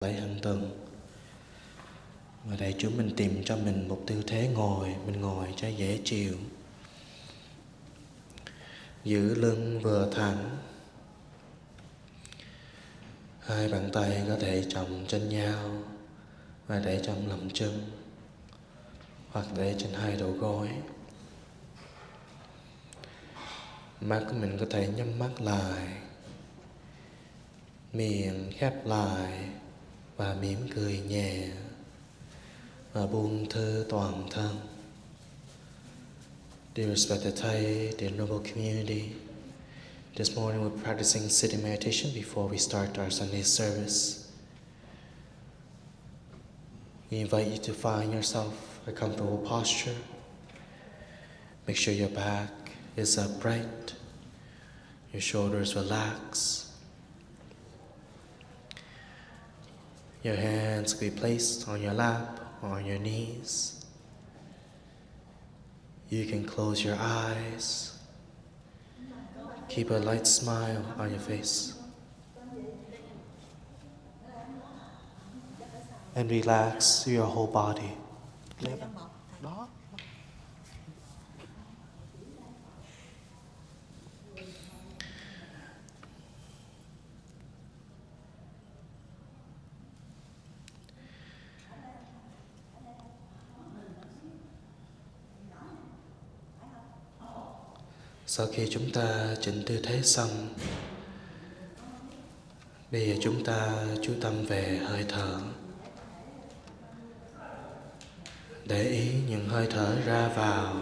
Lại Hằng Tuần. Và để chúng mình tìm cho mình một tư thế ngồi. Mình ngồi cho dễ chịu, giữ lưng vừa thẳng, hai bàn tay có thể chồng trên nhau và để trong lòng chân, hoặc để trên hai đầu gối. Mắt của mình có thể nhắm mắt lại, miệng khép lại và mỉm cười nhẹ và buông thư toàn thân. Dear respected Thai, dear noble community, this morning we're practicing sitting meditation before we start our Sunday service. We invite you to find yourself a comfortable posture. Make sure your back is upright, your shoulders relax. Your hands can be placed on your lap or on your knees. You can close your eyes. Keep a light smile on your face. And relax your whole body. Đó. Sau khi chúng ta chỉnh tư thế xong, bây giờ chúng ta chú tâm về hơi thở. Để ý những hơi thở ra vào.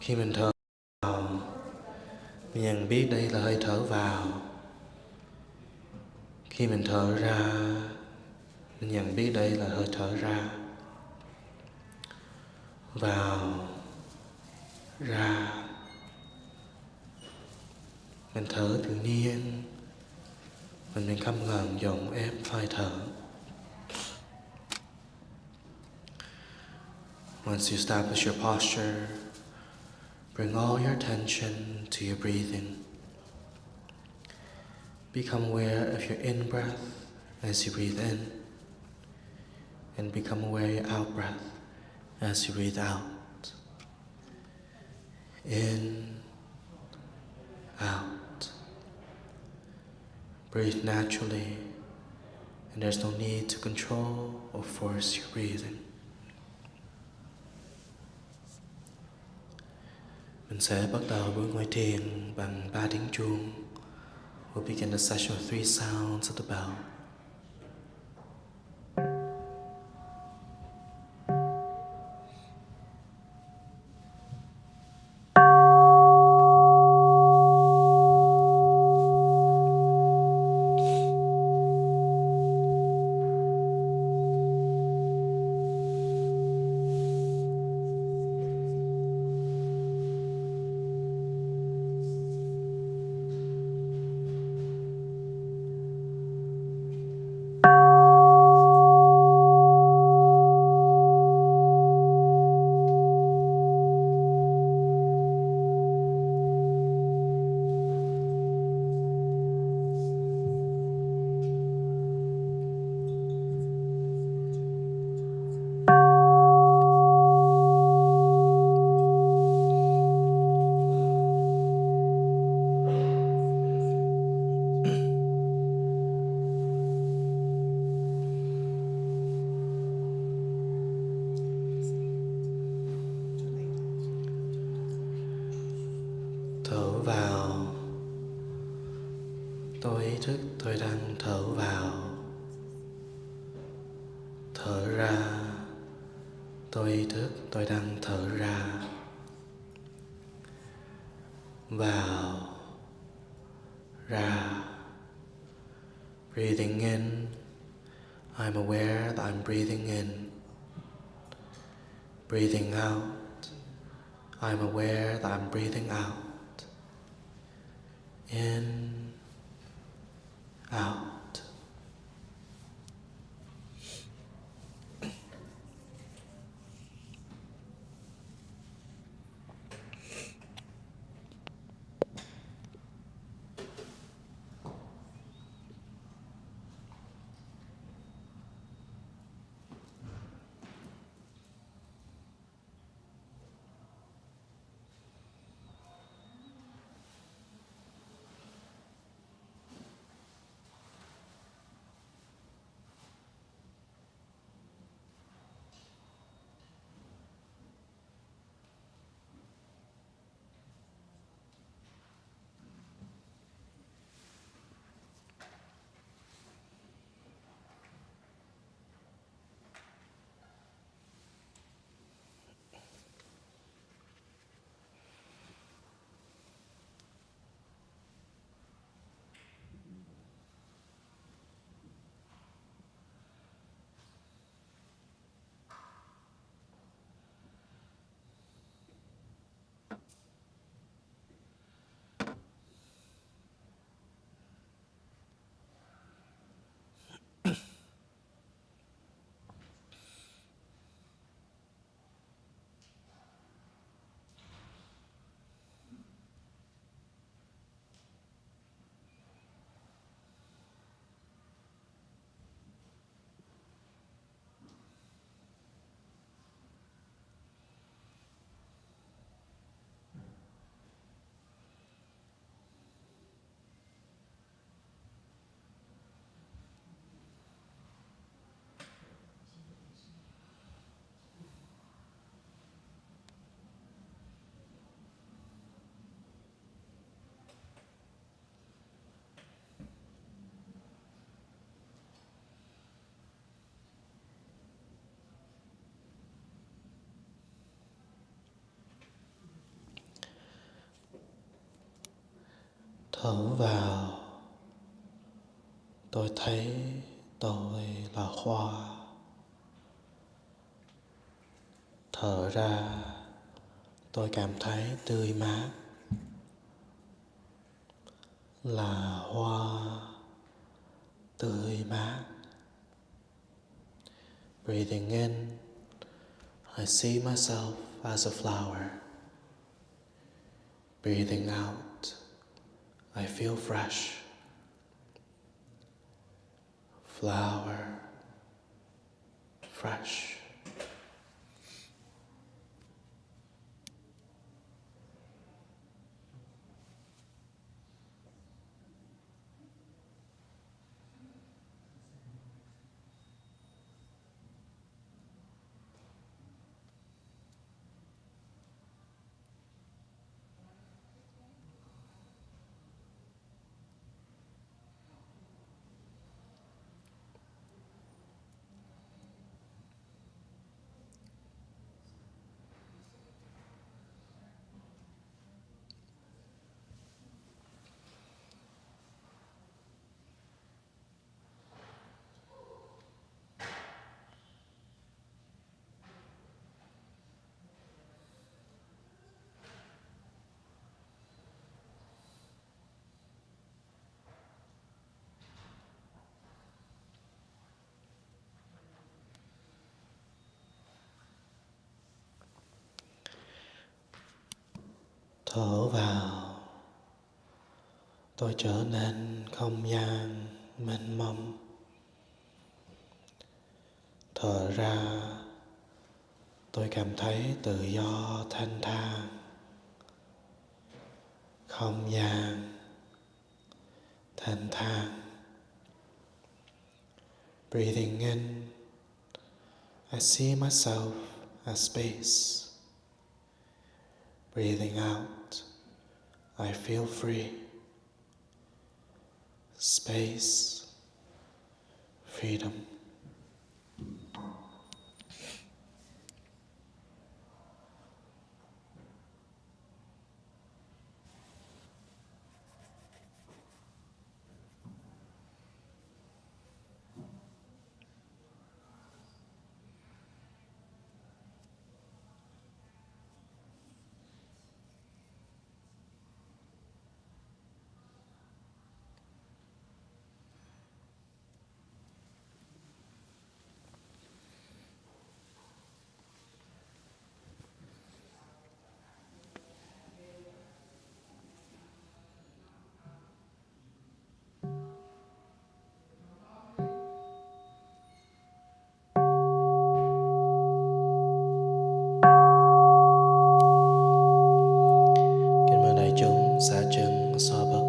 Khi mình thở vào, mình nhận biết đây là hơi thở vào. Khi mình thở ra, mình nhận biết đây là hơi thở ra. Vào, ra. Mình thở tự nhiên, mình không ngừng dồn ép hơi thở. Once you establish your posture, bring all your attention to your breathing. Become aware of your in-breath as you breathe in, and become aware of your out-breath as you breathe out. In, out. Breathe naturally, and there's no need to control or force your breathing. Mình sẽ bắt đầu buổi ngồi thiền bằng 3 tiếng chuông. We'll begin the session with 3 sounds of the bell. Thở vào. Tôi ý thức tôi đang thở vào. Thở ra. Tôi ý thức tôi đang thở ra. Vào. Ra. Breathing in. I'm aware that I'm breathing in. Breathing out. I'm aware that I'm breathing out. In, out. Thở vào, tôi thấy tôi là hoa. Thở ra, tôi cảm thấy tươi mát, là hoa tươi mát. Breathing in, I see myself as a flower. Breathing out, I feel fresh. Flower, fresh. Thở vào, tôi trở nên không gian mênh mông. Thở ra, tôi cảm thấy tự do thanh thang. Không gian thanh thang. Breathing in, I see myself as space. Breathing out, I feel free. Space, freedom. Xả chân, xoa bắp.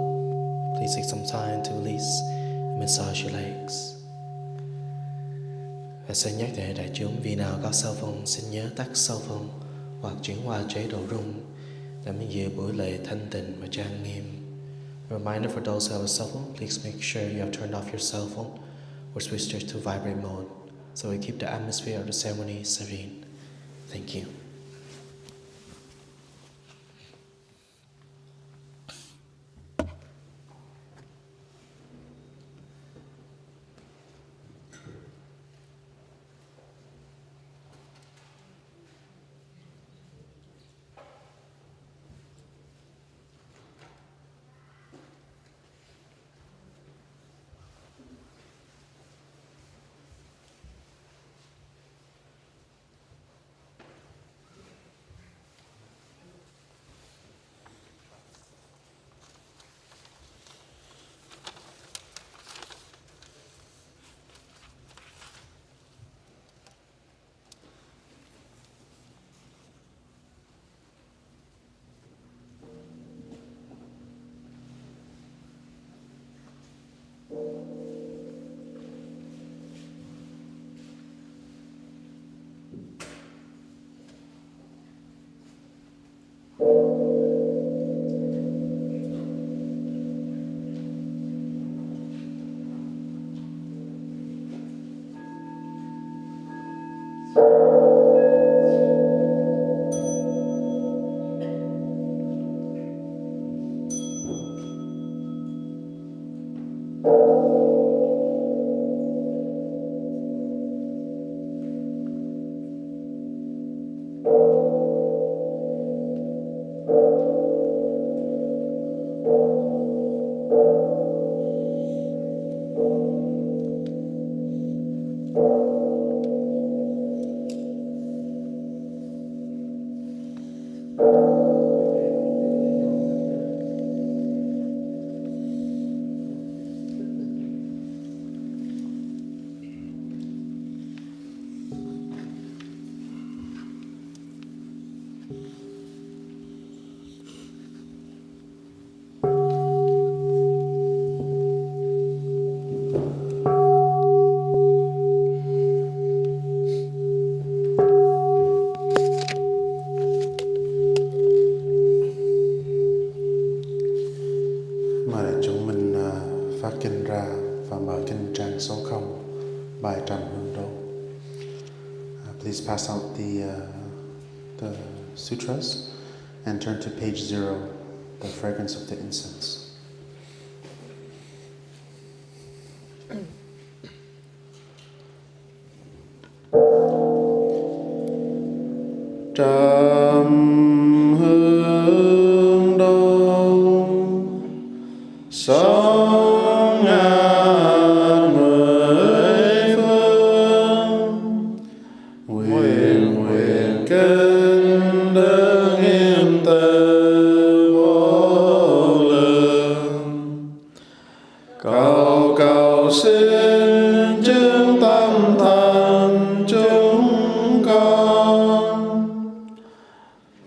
Please take some time to release and massage your legs. Và xin nhắc để đại chúng vì nào có cell phone xin nhớ tắt cell phone hoặc chuyển qua chế độ rung để mình giữ buổi lễ thanh tịnh và trang nghiêm. A reminder for those who have a cell phone, please make sure you have turned off your cell phone or switched it to vibrate mode so we keep the atmosphere of the ceremony serene. Thank you. ra và mở kinh trang số 0, bài trầm hương đốt. Please pass out the sutras and turn to page 0, the fragrance of the incense. Trầm hương đốt, sống ngàn mười phương, nguyện kinh đức hiền từ vô lượng, cầu xin chứng tâm thần chúng con.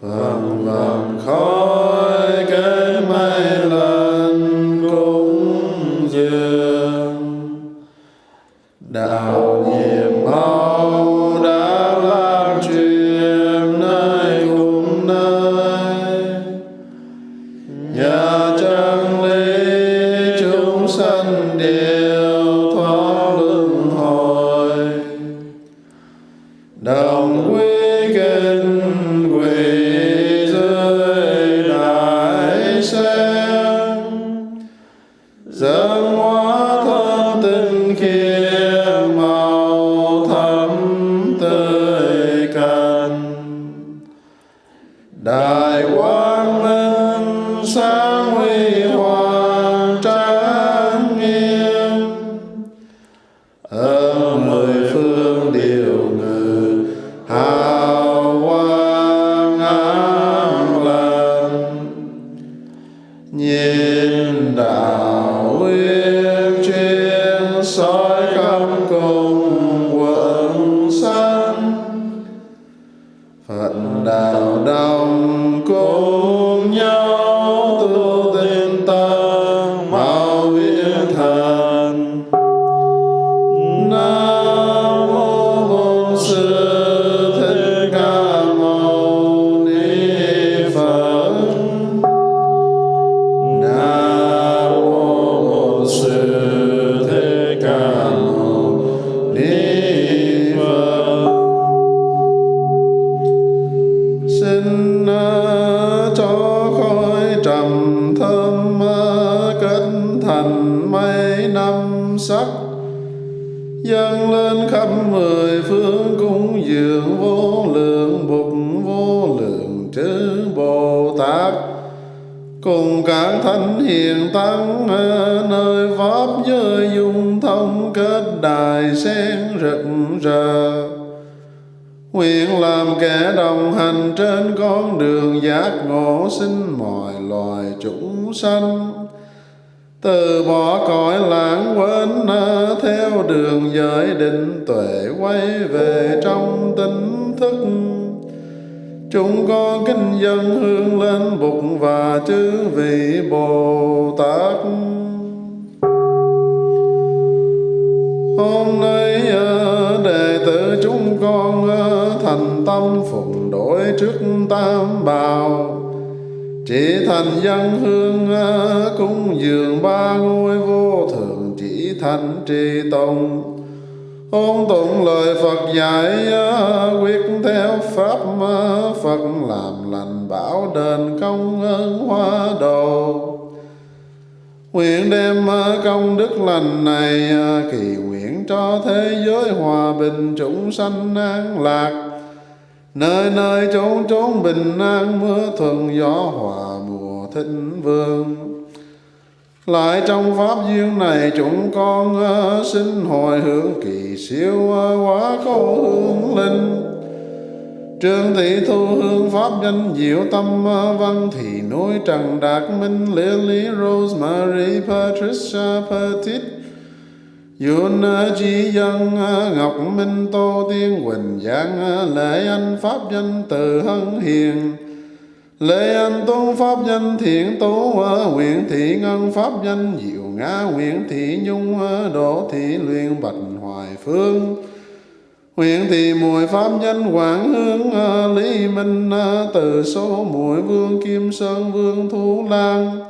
Vầng khói kết mây lần cúng dường, đạo nhiệm màu đã lan truyền nơi cùng nơi, nhờ chân lý chúng sanh đều thoát luân hồi, đồng quy kinh quỳ dâng hóa thân tinh khiết màu thắm tươi cần, đại quang minh sáng huy hoàng trang nghiêm, ở mười phương điều ngự hào quang an lành, nhìn đạo uyên chuyên soi khắp cùng quần sanh, Phật đạo đồng cùng nhau tu tinh tấn mau viễn thần. Nam mô Bổn Sư Thích Ca Mâu Ni Phật. Nam mô Bổn Sư Thích Ca Mâu Ni Phật. Xin cho khói trầm thơm kết thành mây năm sắc, dâng lên khắp mười phương cúng dường vô lượng bục vô lượng chư Bồ Tát, cùng các thánh hiền tăng nơi pháp giới dung thông kết đài sen rực rỡ, nguyện làm kẻ đồng hành trên con đường giác ngộ sinh mọi loài chúng sanh, từ bỏ cõi lãng quên theo đường giới định tuệ quay về trong tỉnh thức. Chúng con kính dâng hương lên Bụt và chư vị Bồ Tát. Hôm nay đệ tử chúng con thành tâm phụng đổi trước tam bào, chỉ thành dân hương cúng dường ba ngôi vô thượng, chỉ thành trì tùng ôn tụng lời Phật dạy, quyết theo pháp Phật làm lành bảo đền công ơn hóa độ. Nguyện đem công đức lành này kỳ nguyện cho thế giới hòa bình, chúng sanh an lạc, nơi nơi chốn chốn bình an, mưa thuận gió hòa mùa thịnh vượng. Lại trong pháp duyên này chúng con xin hồi hướng kỳ siêu hóa khổ hương linh, Trương thị thu hương pháp danh diệu tâm văn thị núi trần đạt minh Lily Rosemary Patricia Petit Yun Chi Dân Ngọc Minh Tô Tiên Quỳnh Giang Lễ Anh pháp danh Từ Hân Hiền Lễ Anh Tôn pháp danh Thiện Tố Nguyễn Thị Ngân pháp danh Diệu Ngã Nguyễn Thị Nhung Đỗ Thị Luyện Bạch Hoài Phương Huyện Thị Mùi pháp danh Quảng Hương Lý Minh Từ Số Mùi Vương Kim Sơn Vương Thu Lan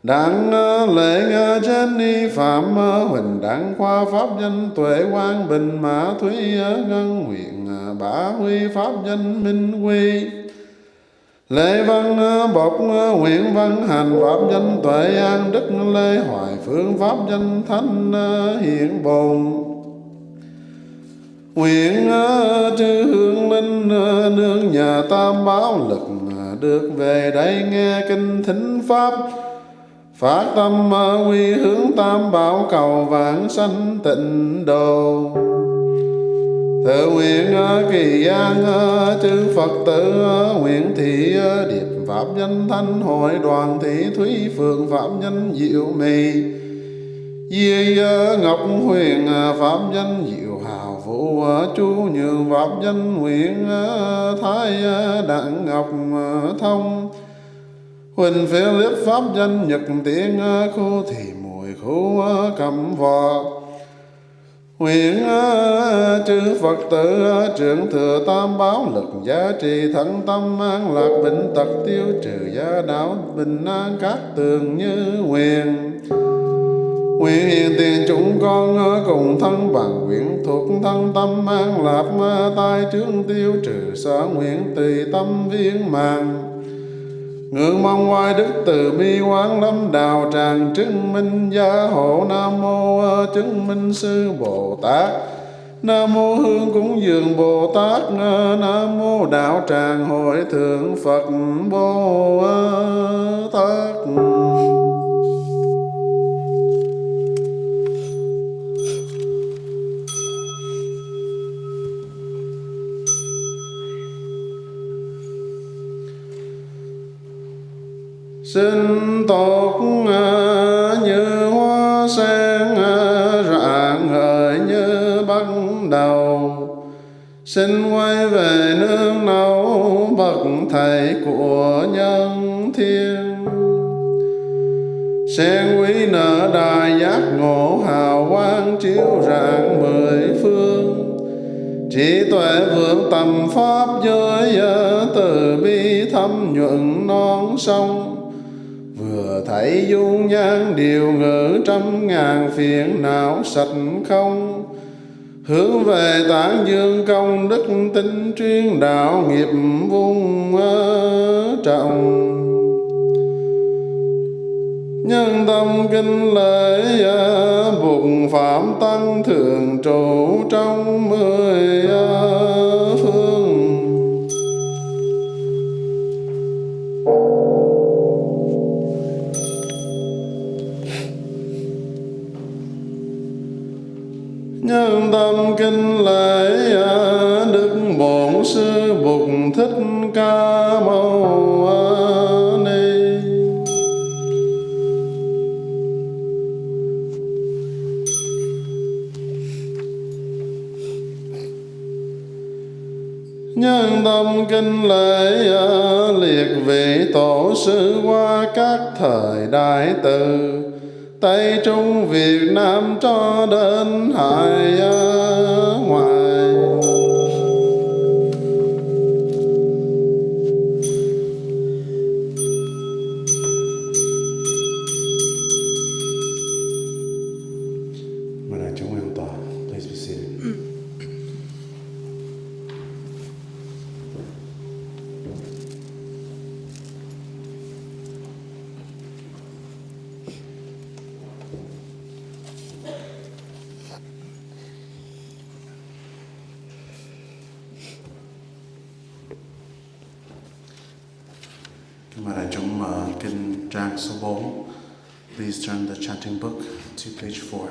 Đáng lễ trên ni phạm huỳnh đảng khoa pháp danh tuệ quang bình mã thúy ngân nguyện bá huy pháp danh minh quy. Lễ văn bộc nguyện văn hành pháp danh tuệ an đức lê hoài phương pháp danh thánh hiện bồn. Nguyện chư hương linh nương nhà tam bảo lực được về đây nghe kinh thính pháp. Phát tâm quy hướng tam bảo cầu vãng sanh tịnh độ. Thờ nguyện kỳ an chư Phật tử nguyện thị điệp pháp danh thanh hội đoàn thị thúy phượng pháp danh diệu mì. Di ngọc huyền pháp danh diệu hào vũ chu nhường pháp danh nguyện thái đặng ngọc thông. Huỳnh phê liếp pháp danh nhật tiếng khu thì mùi khu cầm vọt. Nguyện chư Phật tử trưởng thừa tam bảo lực giá trị thân tâm an lạc bệnh tật tiêu trừ gia đạo bình an các tường như nguyện. Nguyện hiện tiền chúng con cùng thân bằng nguyện thuộc thân tâm an lạc tai trướng tiêu trừ sở nguyện tùy tâm viên màng. Ngưỡng mong oai đức từ bi quán lâm đạo tràng chứng minh gia hộ. Nam mô chứng minh sư Bồ Tát. Nam mô hương cúng dường Bồ Tát. Nam mô đạo tràng hội thượng Phật Bồ Tát. Xin tốt như hoa sen rạng ngời như bắt đầu. Xin quay về nương náu bậc thầy của nhân thiên. Sen quý nở đài giác ngộ hào quang chiếu rạng mười phương. Trí tuệ vượng tầm pháp giới từ bi thâm nhuận non sông. Vừa thấy dung nhan điều ngữ trăm ngàn phiền não sạch không. Hướng về tán dương công đức tinh chuyên đạo nghiệp vung trọng. Nhân tâm kinh lễ bụng phạm tăng thường trụ trong mười phương. Nhân tâm kinh lễ đức bổn sư Bụt Thích Ca Mâu Ni. Nhân tâm kinh lễ liệt vị tổ sư qua các thời đại từ Tây Trung Việt Nam cho đến hải ngoại. Mời đại chúng an tọa. Please be seated. Mời đại chúng mở kinh trang số 4. Please turn the chanting book to page 4.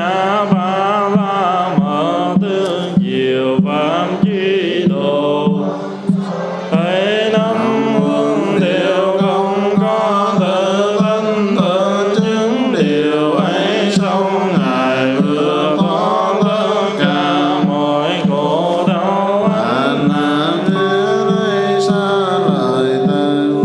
nhã ba la mật tương diệu pháp chi độ. Thầy năm quân đều không có tự thân tự chứng điều ấy, xong Ngài vừa thoát tất cả mọi khổ đau. An nan nghĩa đây xa lời từ,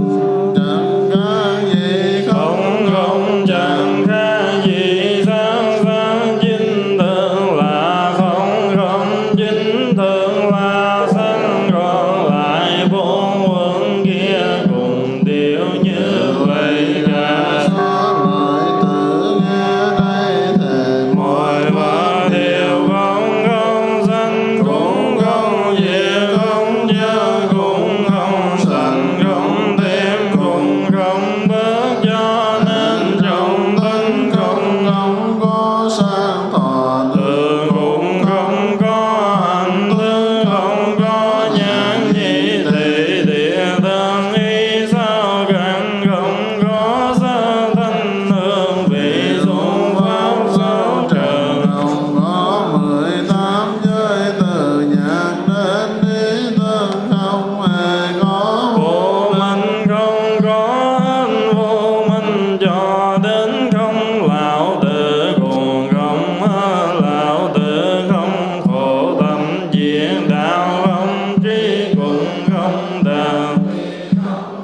chẳng khác gì không. Không chẳng khác gì sáng sáng chính thường là không. Không chính thường là sanh, còn lại bốn quân kia cùng đều như vậy cả. Xa lời từ nghe đây thề Mọi vật đều không. Không sanh cũng không diệt, không nhớ cũng không sanh, không thêm cũng không bớt, cho nên trong thân không không có sang thọ thường cũng không có hành thức, không có nhãn nhĩ thị địa thân ý sao cảnh, không có sơ thanh hương vị dụng pháp sáu trần. không có 18 giới từ nhạc đến ý thân không hề có. Vô minh không có hết, vô minh cho đến không lão tử, còn không hết lão tử, không khổ tâm diễn đạo, không trí cũng không đạo.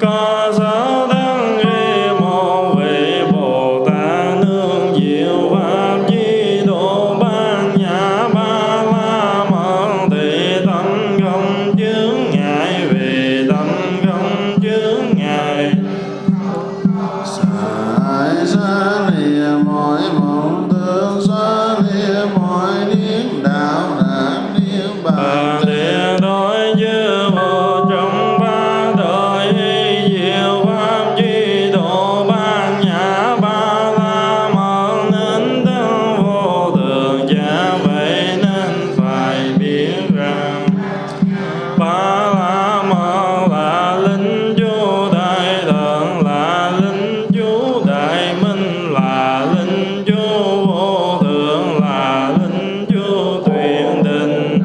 Có sáu đấng ghi một vị Bồ Tát nương diệu pháp chi độ, ban nhã ba la mật thị tâm không chướng ngại, vì tâm không chướng ngại. Xài xa lìa mọi mộng tưởng, xa lìa mọi niết đạo đạt niết Bà bàn. địa đối như một trong ba đời y diệu pháp chi độ, ban nhã ba la mật nên thân vô thường, chả vậy nên phải biết rằng ba la mật là linh chú đại thần, là linh chú đại minh, là linh chú vô thượng, là linh chú tuyệt định.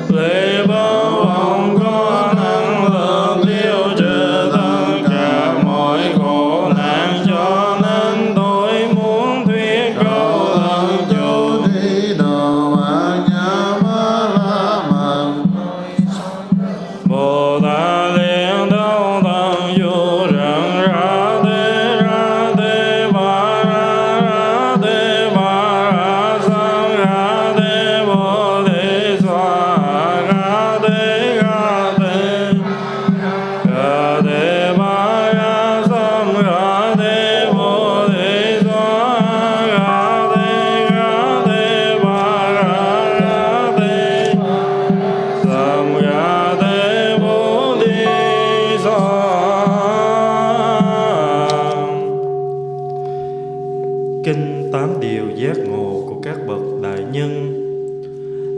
Lễ bao không có năng lượng tiêu trừ tất cả mọi khổ nạn, cho nên tôi muốn thuyết câu thần chú. Đi đồ bát nhã ba la mật. Bồ Tát liền đâu thần du rằng ra thế ba ra sang ra thế bồ đề xoa ra thế ba ra sam ra thế bồ đề xoa ra thế ba ra thế sam ra thế bồ đề xoa. Kinh 8 điều giác ngộ của các bậc đại nhân.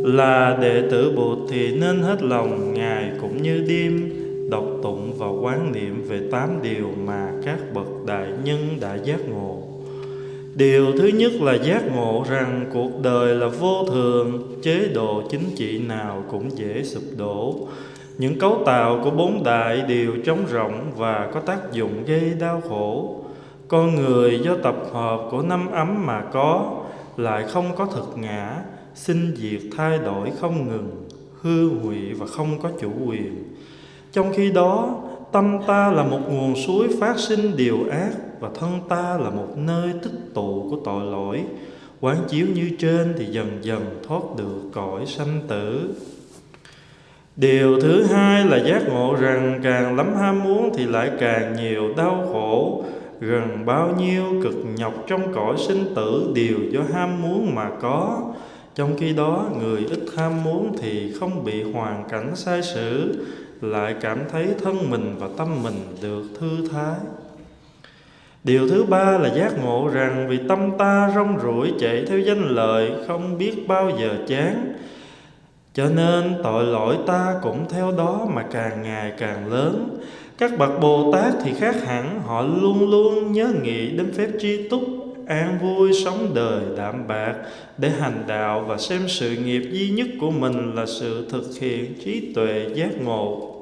Là đệ tử Bụt thì nên hết lòng ngày cũng như đêm đọc tụng và quán niệm về 8 điều mà các bậc đại nhân đã giác ngộ. Điều thứ nhất là giác ngộ rằng cuộc đời là vô thường, chế độ chính trị nào cũng dễ sụp đổ. Những cấu tạo của 4 đại đều trống rỗng và có tác dụng gây đau khổ. Con người do tập hợp của 5 ấm mà có, lại không có thực ngã, sinh diệt thay đổi không ngừng, hư hủy và không có chủ quyền. Trong khi đó, tâm ta là một nguồn suối phát sinh điều ác, và thân ta là một nơi tích tụ của tội lỗi. Quán chiếu như trên thì dần dần thoát được cõi sanh tử. Điều thứ hai là giác ngộ rằng càng lắm ham muốn thì lại càng nhiều đau khổ. Gần bao nhiêu cực nhọc trong cõi sinh tử đều do ham muốn mà có. Trong khi đó, người ít ham muốn thì không bị hoàn cảnh sai sử, lại cảm thấy thân mình và tâm mình được thư thái. Điều thứ ba là giác ngộ rằng vì tâm ta rong ruổi chạy theo danh lợi, không biết bao giờ chán, cho nên tội lỗi ta cũng theo đó mà càng ngày càng lớn. Các bậc Bồ Tát thì khác hẳn, họ luôn luôn nhớ nghĩ đến phép tri túc, an vui sống đời đạm bạc để hành đạo và xem sự nghiệp duy nhất của mình là sự thực hiện trí tuệ giác ngộ.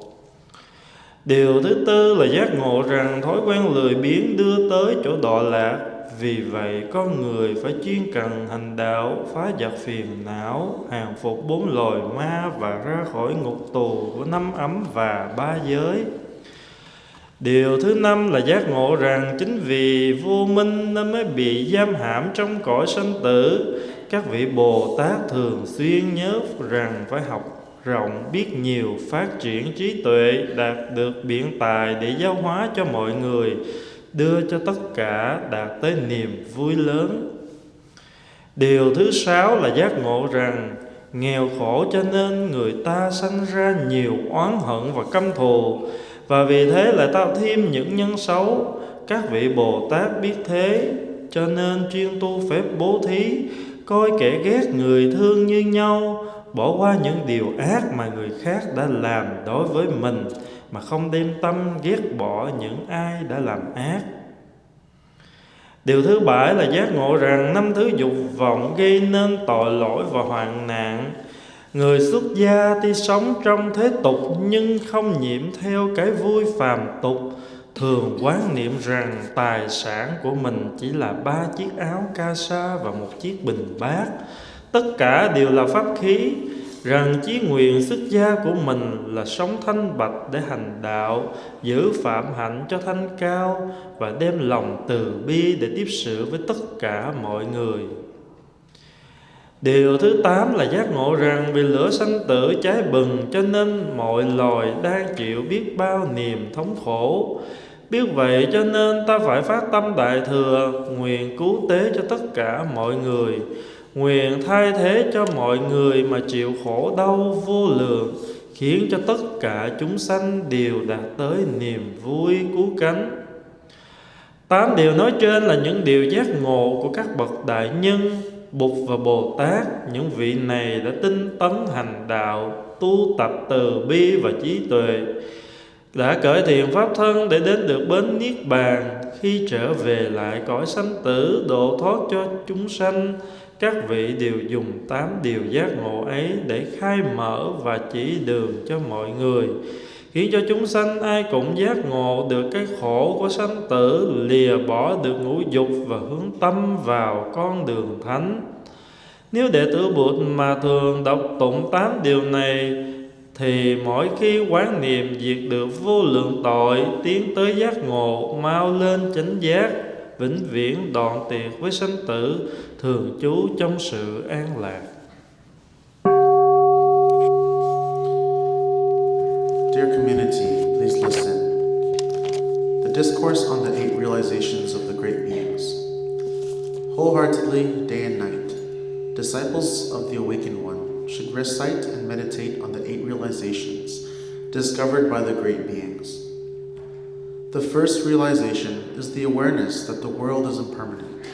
Điều thứ tư là giác ngộ rằng thói quen lười biếng đưa tới chỗ đọa lạc. Vì vậy, con người phải chuyên cần hành đạo, phá giặc phiền não, hàng phục 4 loài ma và ra khỏi ngục tù của 5 ấm và 3 giới. Điều thứ 5 là giác ngộ rằng chính vì vô minh nên mới bị giam hãm trong cõi sanh tử. Các vị Bồ Tát thường xuyên nhớ rằng phải học rộng, biết nhiều, phát triển trí tuệ, đạt được biện tài để giáo hóa cho mọi người, đưa cho tất cả đạt tới niềm vui lớn. Điều thứ 6 là giác ngộ rằng nghèo khổ cho nên người ta sanh ra nhiều oán hận và căm thù, và vì thế lại tạo thêm những nhân xấu. Các vị Bồ Tát biết thế, cho nên chuyên tu phép bố thí, coi kẻ ghét người thương như nhau, bỏ qua những điều ác mà người khác đã làm đối với mình, mà không đem tâm ghét bỏ những ai đã làm ác. Điều thứ 7 là giác ngộ rằng 5 thứ dục vọng gây nên tội lỗi và hoạn nạn. Người xuất gia tuy sống trong thế tục nhưng không nhiễm theo cái vui phàm tục, thường quán niệm rằng tài sản của mình chỉ là 3 chiếc áo ca sa và 1 chiếc bình bát, tất cả đều là pháp khí. Rằng chí nguyện xuất gia của mình là sống thanh bạch để hành đạo, giữ phạm hạnh cho thanh cao và đem lòng từ bi để tiếp xử với tất cả mọi người. Điều thứ 8 là giác ngộ rằng vì lửa sanh tử cháy bừng cho nên mọi loài đang chịu biết bao niềm thống khổ. Biết vậy cho nên ta phải phát tâm đại thừa, nguyện cứu tế cho tất cả mọi người, nguyện thay thế cho mọi người mà chịu khổ đau vô lượng, khiến cho tất cả chúng sanh đều đạt tới niềm vui cứu cánh. 8 điều nói trên là những điều giác ngộ của các bậc đại nhân, Bụt và Bồ Tát. Những vị này đã tinh tấn hành đạo, tu tập từ bi và trí tuệ, đã cởi thiện pháp thân để đến được bến niết bàn. Khi trở về lại cõi sanh tử độ thoát cho chúng sanh, các vị đều dùng 8 điều giác ngộ ấy để khai mở và chỉ đường cho mọi người, khiến cho chúng sanh ai cũng giác ngộ được cái khổ của sanh tử, lìa bỏ được ngũ dục và hướng tâm vào con đường thánh. Nếu đệ tử Bụt mà thường đọc tụng 8 điều này, thì mỗi khi quán niệm diệt được vô lượng tội, tiến tới giác ngộ, mau lên chánh giác, vĩnh viễn đoạn tuyệt với sanh tử, thường trú trong sự an lạc. Dear community, please listen. The discourse on the 8 realizations of the great beings. Wholeheartedly, day and night, disciples of the Awakened One should recite and meditate on the 8 realizations discovered by the great beings. The first realization is the awareness that the world is impermanent.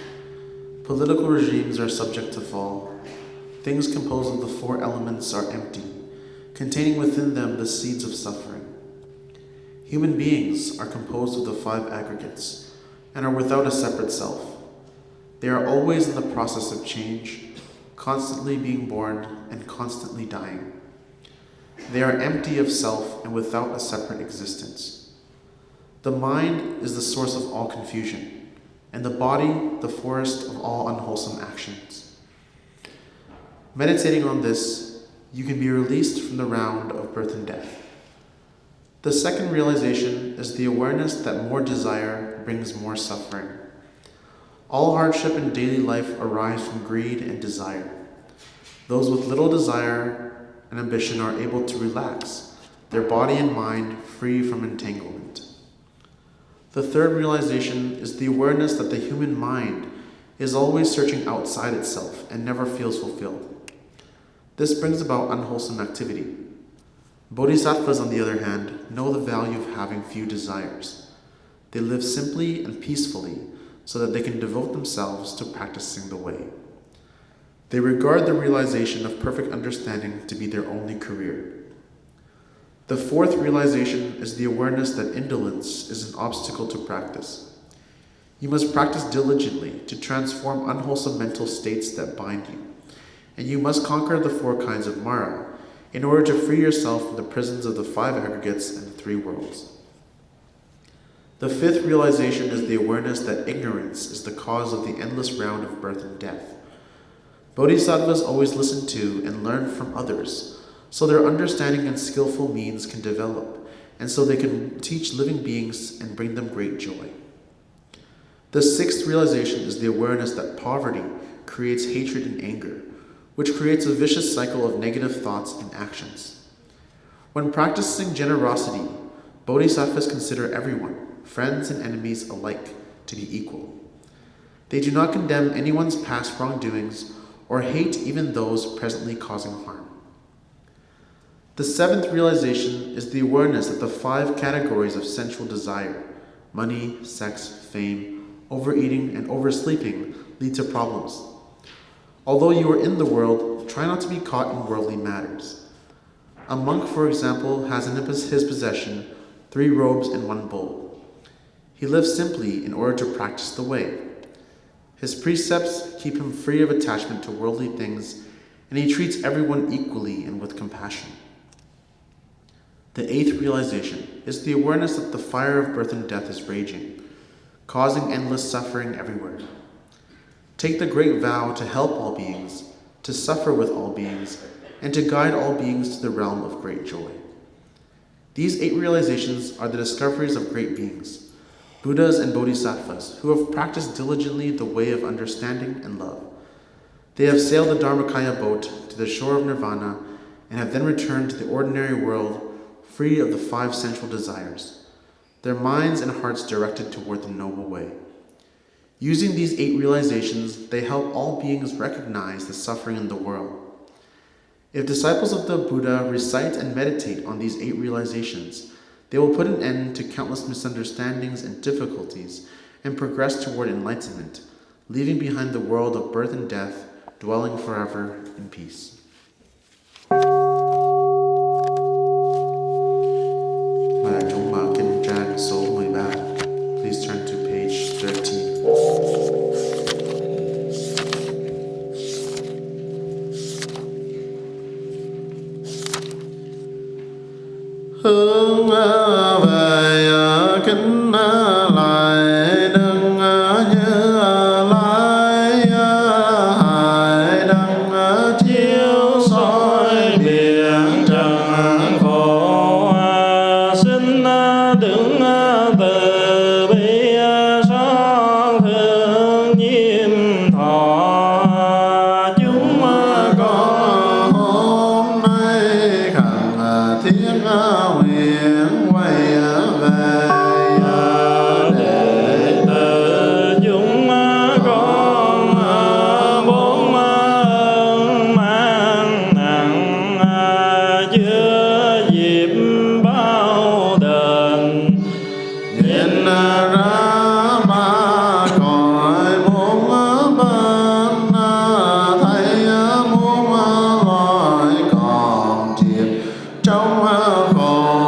Political regimes are subject to fall. Things composed of the 4 elements are empty, containing within them the seeds of suffering. Human beings are composed of the 5 aggregates and are without a separate self. They are always in the process of change, constantly being born and constantly dying. They are empty of self and without a separate existence. The mind is the source of all confusion, and the body the forest of all unwholesome actions. Meditating on this, you can be released from the round of birth and death. The second realization is the awareness that more desire brings more suffering. All hardship in daily life arise from greed and desire. Those with little desire and ambition are able to relax their body and mind free from entanglement. The third realization is the awareness that the human mind is always searching outside itself and never feels fulfilled. This brings about unwholesome activity. Bodhisattvas, on the other hand, know the value of having few desires. They live simply and peacefully so that they can devote themselves to practicing the way. They regard the realization of perfect understanding to be their only career. The fourth realization is the awareness that indolence is an obstacle to practice. You must practice diligently to transform unwholesome mental states that bind you, and you must conquer the 4 kinds of Mara in order to free yourself from the prisons of the 5 aggregates and the 3 worlds. The 5th realization is the awareness that ignorance is the cause of the endless round of birth and death. Bodhisattvas always listen to and learn from others, so their understanding and skillful means can develop, and so they can teach living beings and bring them great joy. The 6th realization is the awareness that poverty creates hatred and anger, which creates a vicious cycle of negative thoughts and actions. When practicing generosity, bodhisattvas consider everyone, friends and enemies alike, to be equal. They do not condemn anyone's past wrongdoings or hate even those presently causing harm. The 7th realization is the awareness that the 5 categories of sensual desire, money, sex, fame, overeating, and oversleeping, lead to problems. Although you are in the world, try not to be caught in worldly matters. A monk, for example, has in his possession 3 robes and 1 bowl. He lives simply in order to practice the way. His precepts keep him free of attachment to worldly things, and he treats everyone equally and with compassion. The 8th realization is the awareness that the fire of birth and death is raging, causing endless suffering everywhere. Take the great vow to help all beings, to suffer with all beings, and to guide all beings to the realm of great joy. These 8 realizations are the discoveries of great beings, Buddhas and Bodhisattvas, who have practiced diligently the way of understanding and love. They have sailed the Dharmakaya boat to the shore of Nirvana and have then returned to the ordinary world free of the 5 sensual desires, their minds and hearts directed toward the noble way. Using these 8 realizations, they help all beings recognize the suffering in the world. If disciples of the Buddha recite and meditate on these 8 realizations, they will put an end to countless misunderstandings and difficulties and progress toward enlightenment, leaving behind the world of birth and death, dwelling forever in peace. Chúng mở kinh trang số 13. Please turn to page 13. Hướng về kính lại đừng như lái hải đăng chiếu soi biển trần khổ xin đứng từ bi xót thương nhiêm thọ chúng con hôm nay khẩn thiết nguyện quay về đệ tử chúng con bốn ơn mang nặng chưa dịp bao đền nhìn ra ba cõi bốn bên thấy muôn loài còn chìm trong khổ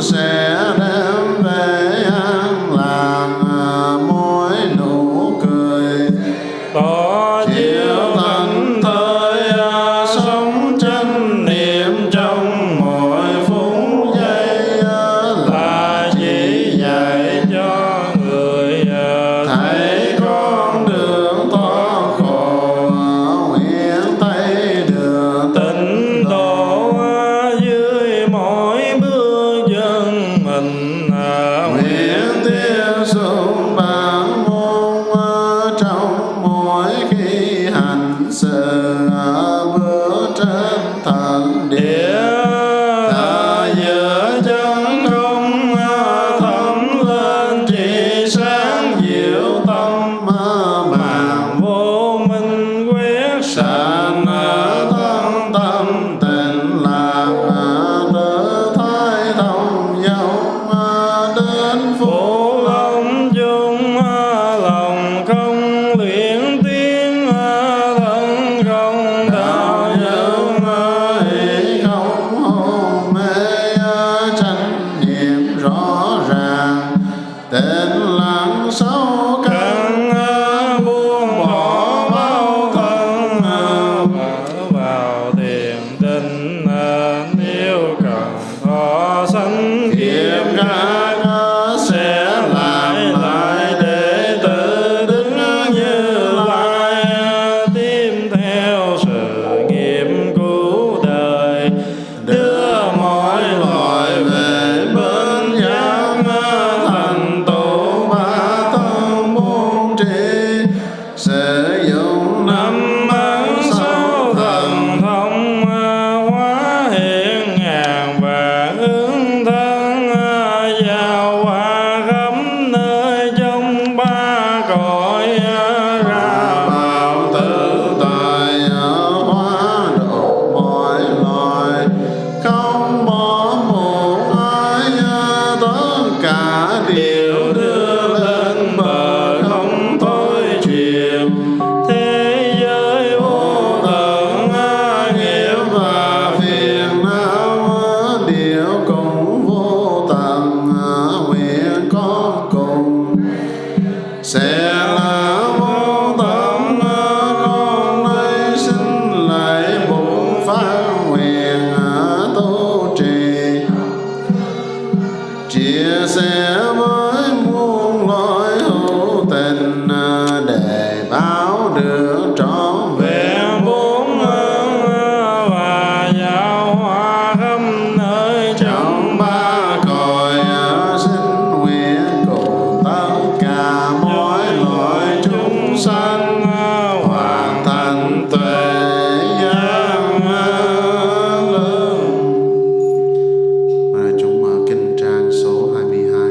sẽ đem về an lạc mỗi nụ cười. tỏ chiếu thành thơi sống chánh niệm trong mỗi phút giây, là chỉ dạy cho người Thấy con đường thoát khổ, nguyện thấy được tịnh độ dưới mỗi bước chân mình. nguyện tiếp xúc bản môn trong mỗi khi hành sự, bước trên thần địa. Ta giữa chân không thấm lên chỉ sáng diệu tâm, màn vô minh quét sạch Thân tâm tịnh lạc, tự thái thông dòng đến phúc. phổ long chung lòng không luyện tiếng thân không đạo nhân. Ý không hôn mê, chánh niệm rõ ràng, tịnh lặng sâu căn, buông bỏ bao thân vào thiền định. Nếu cần thọ sanh kiếp khác sẽ lại để tự đứng như lai, tiếp theo sự nghiệp cứu đời, đưa mọi loài về bên giác thành tựu ba thân môn trí. Sử dụng năm ấn sáu thần thông hóa hiện ngàn vạn ứng thân, giao qua khắp nơi trong ba cõi, ra vào tự tại hóa độ mọi loài, không bỏ một ai, tất cả đều đưa lên bờ không thôi truyền. thế giới vô tận Nghiệp và phiền não đều cùng vô tận, nguyện con cùng sẽ là vô tận. Con nay xin lại bổn phát nguyện tu trì, chia sẻ với muôn loài hữu tình, để báo được trọn vẹn vẹn bốn ơn và giáo hóa khắp nơi trong ba cõi. Xin nguyện cùng tất cả mọi loài chúng sanh hoàn thành tuệ giác lớn. Chúng kinh trang số 22.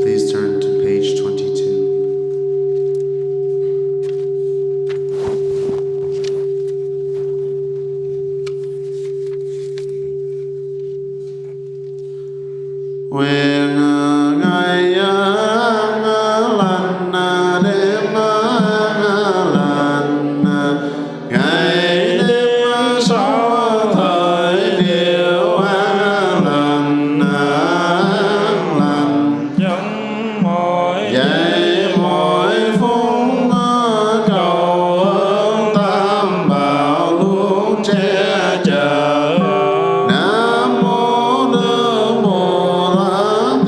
Please turn to page 22. Nguyện ngày an lành, đêm an lành, ngày đêm sáu thời đều an lành, an lành. trong mọi Dạy mỗi phút cầu ơn tam bảo luôn che chở. Nam mô Đức Bồ Tát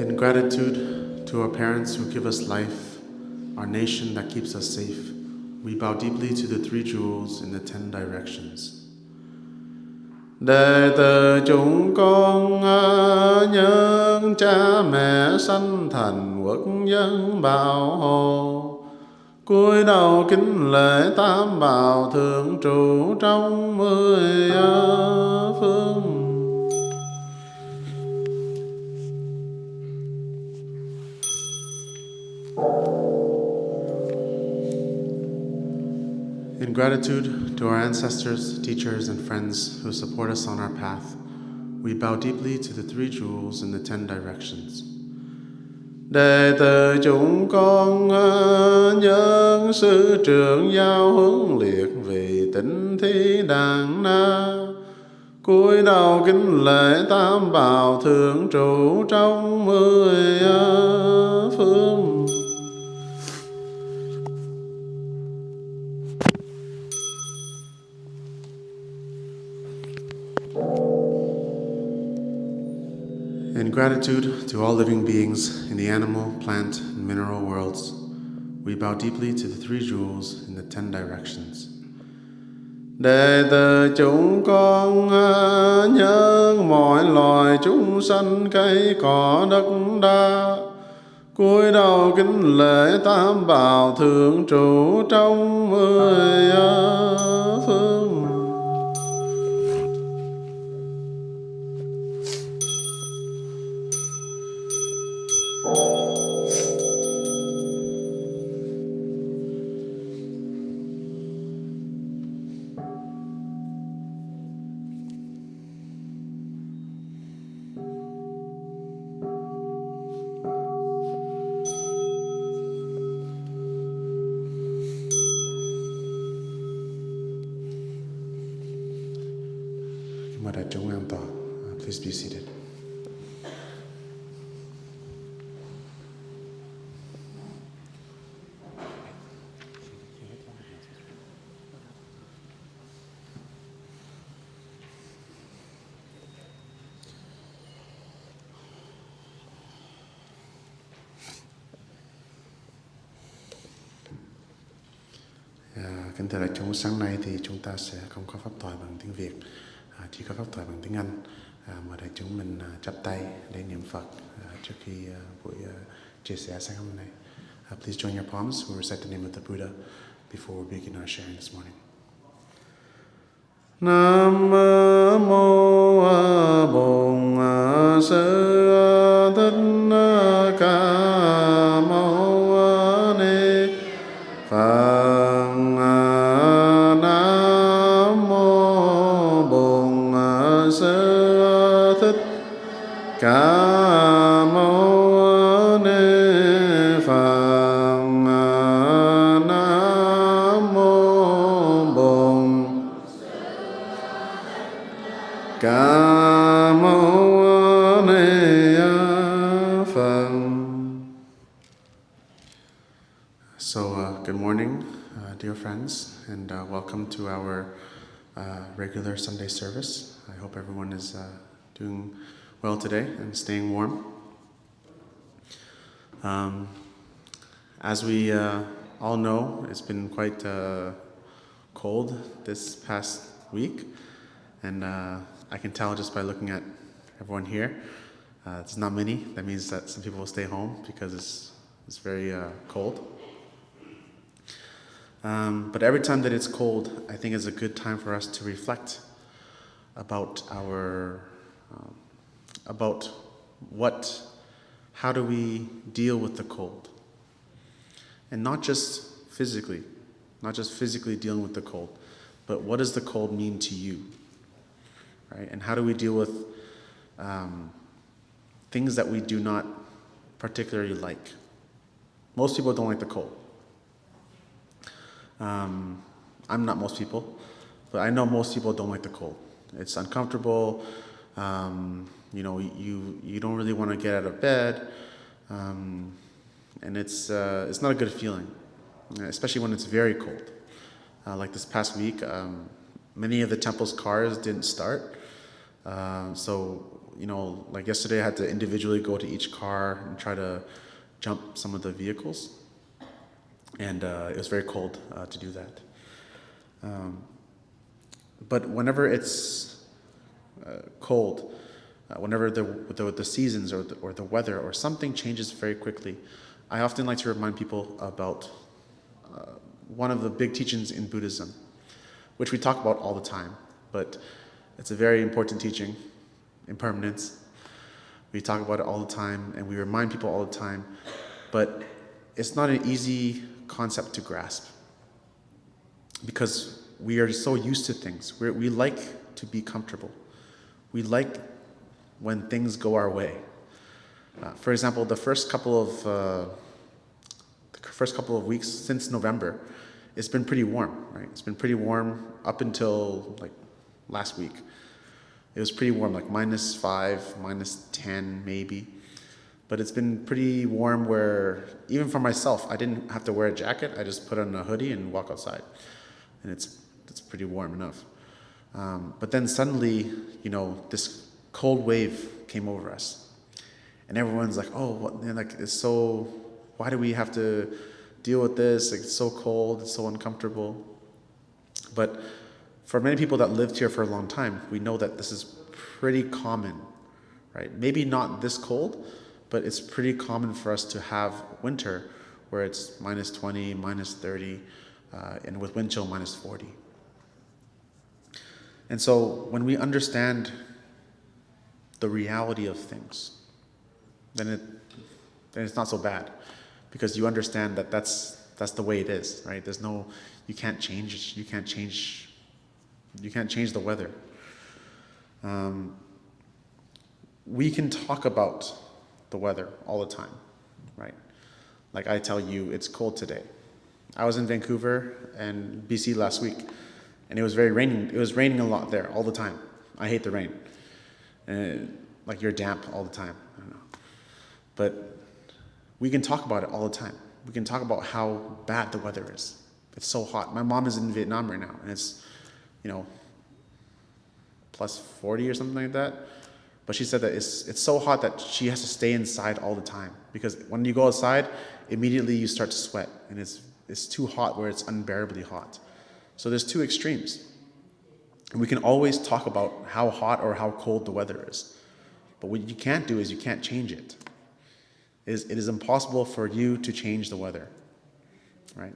In gratitude to our parents who give us life, our nation that keeps us safe, we bow deeply to the three jewels in the 10 directions. Đệ tử chúng con nhân cha mẹ sanh thành quốc dân bảo hộ, cúi đầu kính lễ tam bảo thượng trụ trong 10 phương. In gratitude to our ancestors, teachers, and friends who support us on our path, we bow deeply to the three jewels in the 10 directions. Đệ tử chúng con nhân sư trưởng giáo huấn liệt vì tịnh thí đàn na, cúi đầu kính lễ tam bảo thượng trụ trong 10 phương. In gratitude to all living beings in the animal, plant, and mineral worlds, we bow deeply to the three jewels in the 10 directions. Đệ tử chúng con nhân mọi loài chúng sanh cây cỏ đất đa, cúi đầu kính lễ tam bảo thượng trụ trong 10 phương. Mời đại chúng an tọa. Please be seated. Kính thưa đại chúng, sáng nay thì chúng ta sẽ không có pháp thoại bằng tiếng Việt, chỉ có pháp thoại bằng tiếng Anh. Mời đại chúng mình chắp tay để niệm Phật trước khi buổi chia sẻ sáng hôm nay. Please join your palms. We'll recite the name of the Buddha before we begin our sharing this morning. Nam mô Bổn Sư Thích Ca Mâu Ni Phật. Nam mô Bổn Sư Thích Ca Mâu Ni Phật. Nam mô Bổn Ca Mâu Ni Phật. So, good morning, dear friends, and welcome to our regular Sunday service. I hope everyone is doing well today and staying warm. As we all know, it's been quite cold this past week, and I can tell just by looking at everyone here. It's not many. That means that some people will stay home because it's very cold. But every time that it's cold, I think it's a good time for us to reflect about how do we deal with the cold, and not just physically dealing with the cold, but what does the cold mean to you, right? And how do we deal with things that we do not particularly like? Most people don't like the cold. I'm not most people, but I know most people don't like the cold. It's uncomfortable. You don't really want to get out of bed, and it's not a good feeling, especially when it's very cold. Like this past week, many of the temple's cars didn't start, so like yesterday I had to individually go to each car and try to jump some of the vehicles. And it was very cold to do that. But whenever it's cold, whenever the seasons or the weather or something changes very quickly, I often like to remind people about one of the big teachings in Buddhism, which we talk about all the time, but it's a very important teaching, impermanence. We talk about it all the time, and we remind people all the time, but it's not an easy concept to grasp because we are so used to things. We like to be comfortable. We like when things go our way. For example, the first couple of weeks since November, it's been pretty warm, right? It's been pretty warm up until like last week. It was pretty warm, like -5, -10 maybe. But it's been pretty warm where, even for myself, I didn't have to wear a jacket. I just put on a hoodie and walk outside. And it's pretty warm enough. But then suddenly, this cold wave came over us. And everyone's like, oh, why do we have to deal with this? Like, it's so cold, it's so uncomfortable. But for many people that lived here for a long time, we know that this is pretty common, right? Maybe not this cold, but it's pretty common for us to have winter where it's -20, -30, and with wind chill -40. And so when we understand the reality of things, then it's not so bad, because you understand that that's the way it is, right? You can't change it. You can't change the weather. We can talk about the weather all the time, right? Like I tell you, it's cold today. I was in Vancouver and BC last week, and it was raining. It was raining a lot there all the time. I hate the rain. Like you're damp all the time. I don't know. But we can talk about it all the time. We can talk about how bad the weather is. It's so hot. My mom is in Vietnam right now, and it's, plus 40 or something like that. But she said that it's so hot that she has to stay inside all the time, because when you go outside, immediately you start to sweat, and it's too hot where it's unbearably hot. So there's two extremes. And we can always talk about how hot or how cold the weather is. But what you can't do is you can't change it. It is impossible for you to change the weather, right?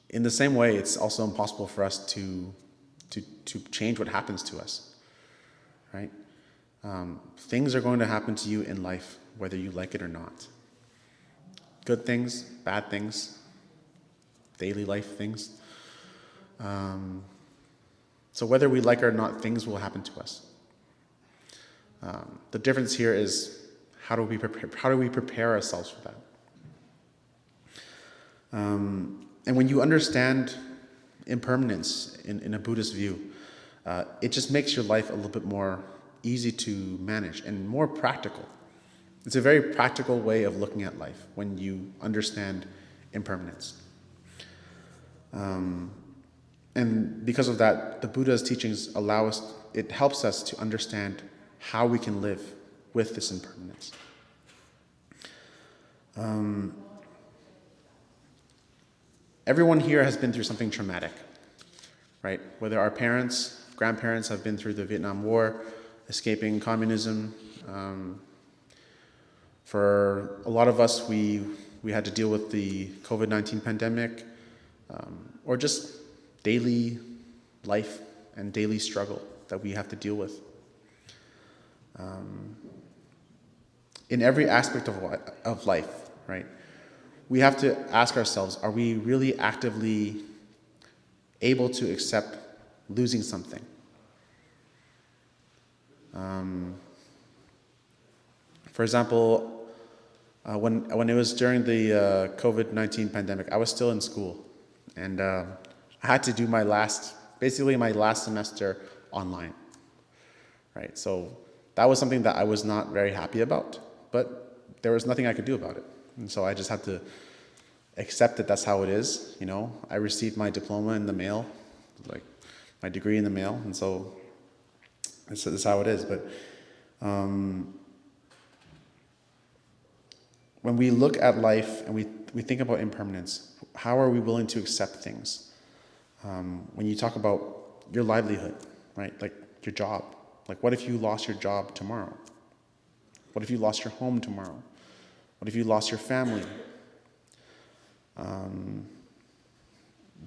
In the same way, it's also impossible for us to change what happens to us, right? Things are going to happen to you in life, whether you like it or not. Good things, bad things, daily life things. So whether we like it or not, things will happen to us. The difference here is how do we prepare ourselves for that? And when you understand impermanence in a Buddhist view, it just makes your life a little bit more easy to manage and more practical. It's a very practical way of looking at life when you understand impermanence. And because of that, the Buddha's teachings it helps us to understand how we can live with this impermanence. Everyone here has been through something traumatic, right? Whether our parents, grandparents have been through the Vietnam War, escaping communism. For a lot of us, we had to deal with the COVID-19 pandemic, or just daily life and daily struggle that we have to deal with. In every aspect of life, right? We have to ask ourselves, are we really actively able to accept losing something? For example, when it was during the COVID-19 pandemic, I was still in school, and I had to do my last semester online, right? So that was something that I was not very happy about, but there was nothing I could do about it. And so I just had to accept that that's how it is, I received my diploma in the mail, like my degree in the mail, and so This is how it is. But when we look at life and we think about impermanence, how are we willing to accept things? When you talk about your livelihood, right? Like your job. Like, what if you lost your job tomorrow? What if you lost your home tomorrow? What if you lost your family?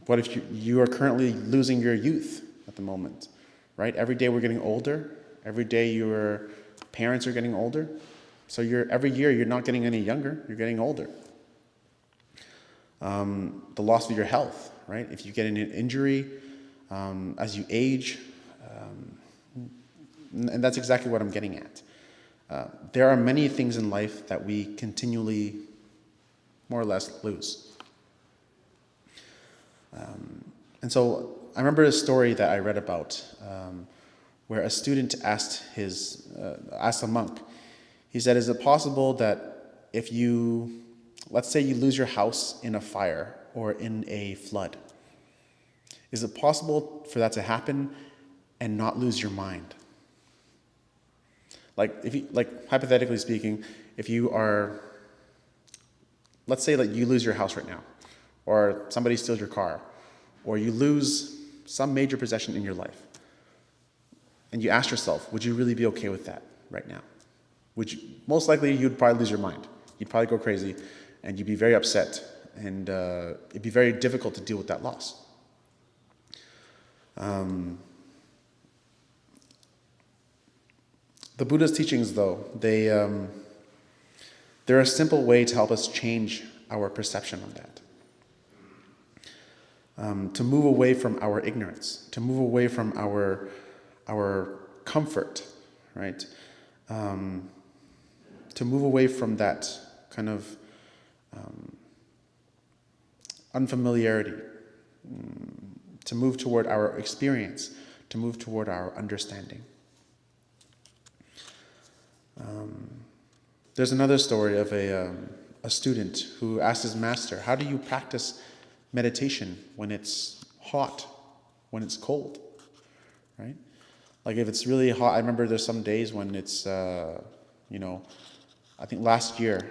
What if you are currently losing your youth at the moment, right? Every day we're getting older. Every day your parents are getting older. So every year you're not getting any younger, you're getting older. The loss of your health, right? If you get an injury as you age, and that's exactly what I'm getting at. There are many things in life that we continually, more or less, lose. And so I remember a story that I read about where a student asked a monk. He said, is it possible that if let's say you lose your house in a fire or in a flood, is it possible for that to happen and not lose your mind? Like hypothetically speaking, if you are, let's say that you lose your house right now, or somebody steals your car, or you lose some major possession in your life, and you ask yourself, would you really be okay with that right now? Most likely you'd probably lose your mind. You'd probably go crazy, and you'd be very upset, and it'd be very difficult to deal with that loss. The Buddha's teachings, though, they're a simple way to help us change our perception of that. To move away from our ignorance, to move away from our comfort, right? To move away from that kind of unfamiliarity, to move toward our experience, to move toward our understanding. There's another story of a student who asked his master, how do you practice meditation when it's hot, when it's cold, right? Like if it's really hot, I remember there's some days when it's, I think last year,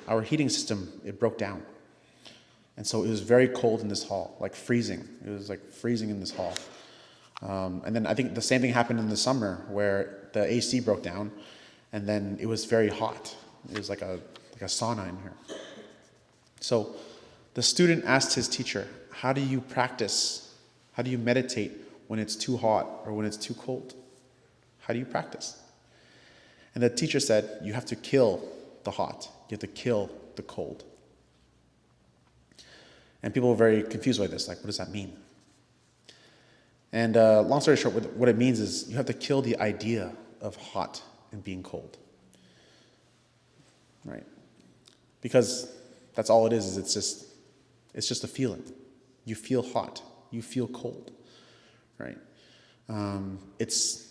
our heating system, it broke down. And so it was very cold in this hall, like freezing. It was like freezing in this hall. And then I think the same thing happened in the summer where the AC broke down, and then it was very hot. It was like a sauna in here. So the student asked his teacher, how do you meditate when it's too hot or when it's too cold? How do you practice? And the teacher said, you have to kill the hot. You have to kill the cold. And people were very confused by this, like, what does that mean? And long story short, what it means is you have to kill the idea of hot and being cold, right? Because that's all it is it's just a feeling. You feel hot, you feel cold, right? It's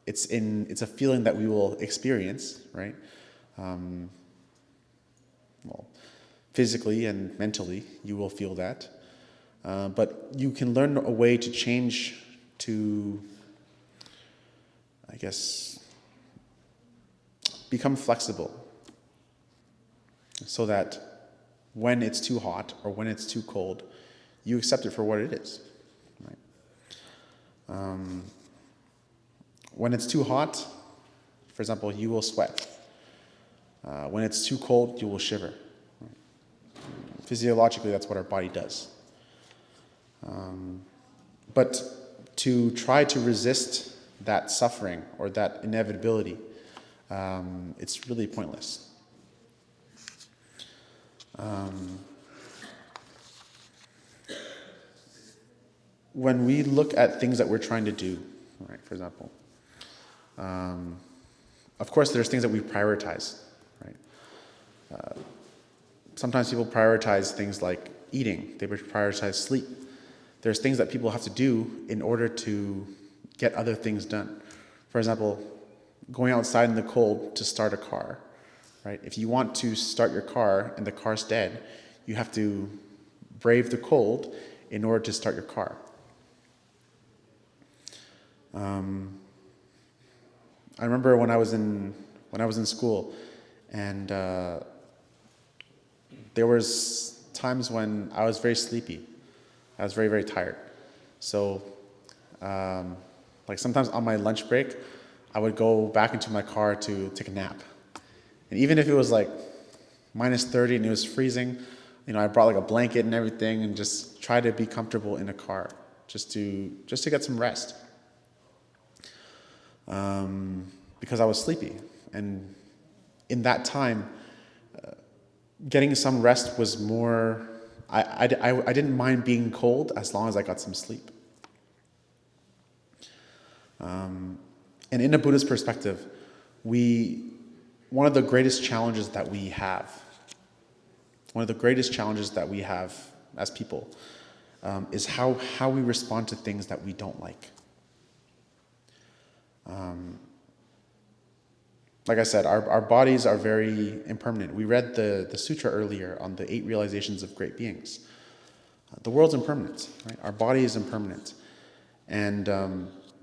a feeling that we will experience, right? Physically and mentally, you will feel that. But you can learn a way to change to, I guess, become flexible so that when it's too hot or when it's too cold, you accept it for what it is. Right? When it's too hot, for example, you will sweat. When it's too cold, you will shiver. Right? Physiologically, that's what our body does. But to try to resist that suffering or that inevitability, it's really pointless. When we look at things that we're trying to do, right, for example, of course there's things that we prioritize, right? Sometimes people prioritize things like eating, they prioritize sleep. There's things that people have to do in order to get other things done. For example, going outside in the cold to start a car, right? If you want to start your car and the car's dead, you have to brave the cold in order to start your car. I remember when I was in school, and there was times when I was very sleepy. I was very, very tired. So, like sometimes on my lunch break, I would go back into my car to take a nap. And even if it was like -30 and it was freezing, I brought like a blanket and everything and just try to be comfortable in a car just to get some rest. Because I was sleepy. And in that time, getting some rest was more, I didn't mind being cold as long as I got some sleep. And in a Buddhist perspective, one of the greatest challenges that we have as people is how we respond to things that we don't like. Like I said, our bodies are very impermanent. We read the sutra earlier on the 8 realizations of great beings. The world's impermanent, right? Our body is impermanent. And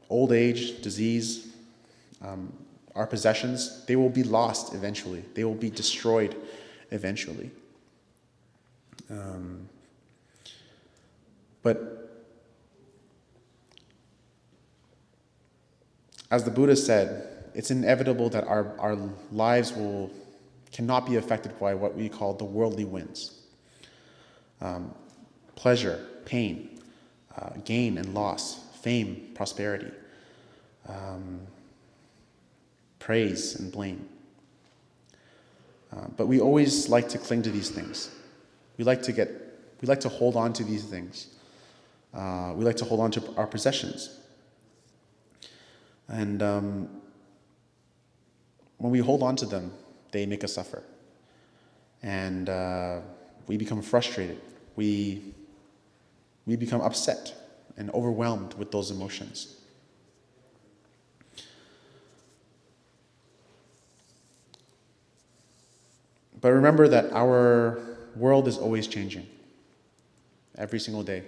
old age, disease, our possessions, they will be lost eventually. They will be destroyed eventually. But as the Buddha said, it's inevitable that our lives cannot be affected by what we call the worldly winds. Pleasure, pain, gain and loss, fame, prosperity, praise and blame. But we always like to cling to these things. We like to hold on to these things. We like to hold on to our possessions. And when we hold on to them, they make us suffer. And we become frustrated. We become upset and overwhelmed with those emotions. But remember that our world is always changing. Every single day.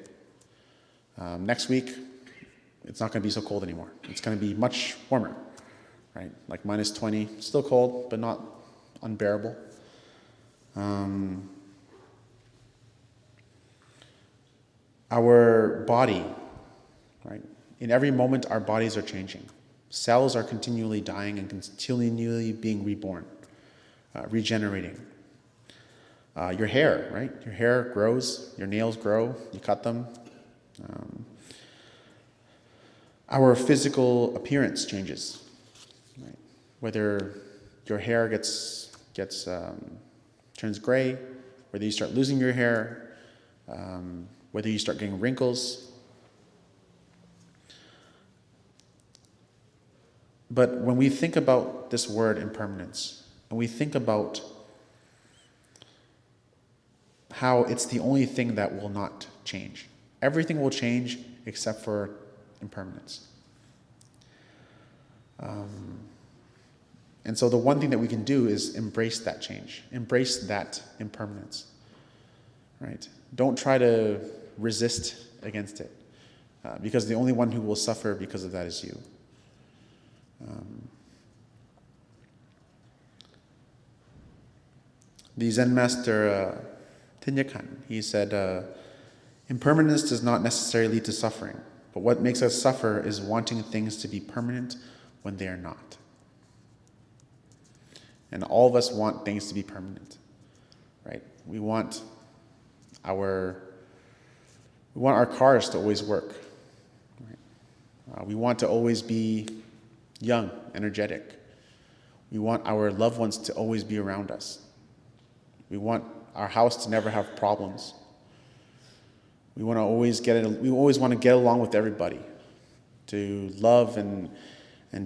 Next week, it's not going to be so cold anymore. It's going to be much warmer, right? Like -20, still cold, but not unbearable. Our body, right? In every moment, our bodies are changing. Cells are continually dying and continually being reborn, regenerating. Your hair, right? Your hair grows, your nails grow, you cut them. Our physical appearance changes, right? Whether your hair turns gray, whether you start losing your hair, whether you start getting wrinkles. But when we think about this word impermanence, and we think about how it's the only thing that will not change. Everything will change except for impermanence. And so the one thing that we can do is embrace that change, embrace that impermanence, right? Don't try to resist against it, because the only one who will suffer because of that is you. The Zen master Tinyakan, he said, impermanence does not necessarily lead to suffering, but what makes us suffer is wanting things to be permanent when they are not. And all of us want things to be permanent, right? We want our cars to always work. Right? We want to always be young, energetic. We want our loved ones to always be around us. We want our house to never have problems. We always want to get along with everybody, to love and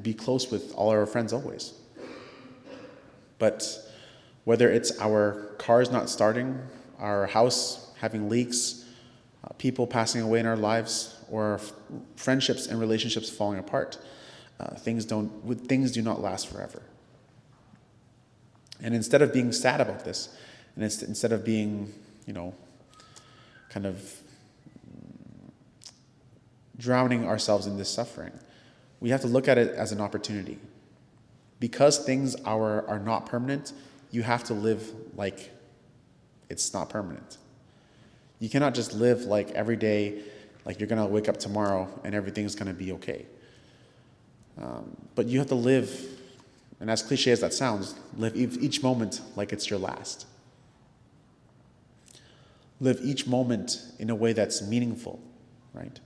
be close with all our friends always. But whether it's our cars not starting, our house having leaks, people passing away in our lives, or friendships and relationships falling apart, things do not last forever. And instead of being sad about this, and instead of being, kind of drowning ourselves in this suffering, we have to look at it as an opportunity. Because things are not permanent, you have to live like it's not permanent. You cannot just live like every day, like you're going to wake up tomorrow and everything's going to be okay. But you have to live, and as cliche as that sounds, live each moment like it's your last. Live each moment in a way that's meaningful, right?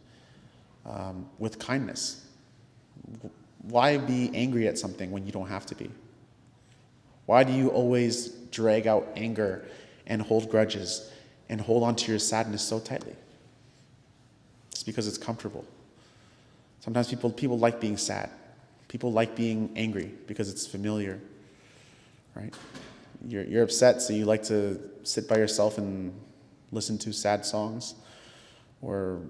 With kindness. Why be angry at something when you don't have to be? Why do you always drag out anger and hold grudges and hold on to your sadness so tightly? It's because it's comfortable. Sometimes people like being sad. People like being angry because it's familiar, right? You're upset, so you like to sit by yourself and listen to sad songs or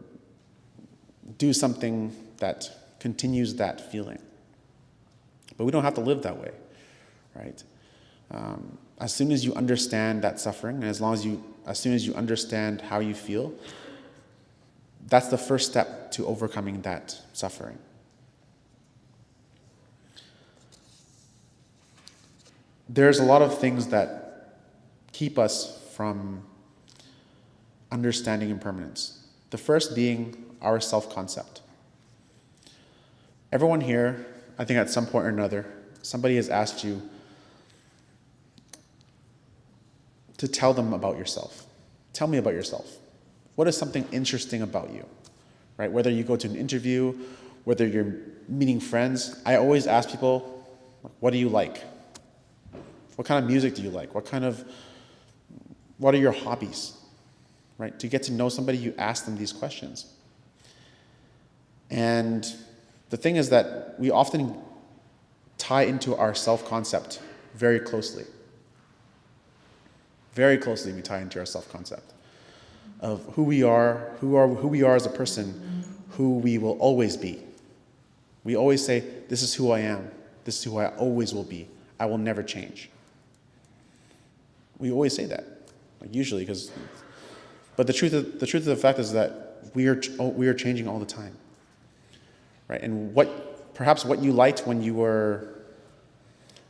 do something that continues that feeling. But we don't have to live that way, right? As soon as you understand that suffering, and as soon as you understand how you feel, that's the first step to overcoming that suffering. There's a lot of things that keep us from understanding impermanence. The first being our self-concept. Everyone here, I think at some point or another, somebody has asked you to tell them about yourself. Tell me about yourself. What is something interesting about you? Right? Whether you go to an interview, whether you're meeting friends, I always ask people, what do you like? What kind of music do you like? What are your hobbies? Right? To get to know somebody, you ask them these questions. And the thing is that we often tie into our self-concept very closely. Very closely we tie into our self-concept of who we are as a person, who we will always be. We always say, this is who I am. This is who I always will be. I will never change. We always say that, like usually, but the truth of the fact is that we are changing all the time, right? And perhaps what you liked when you were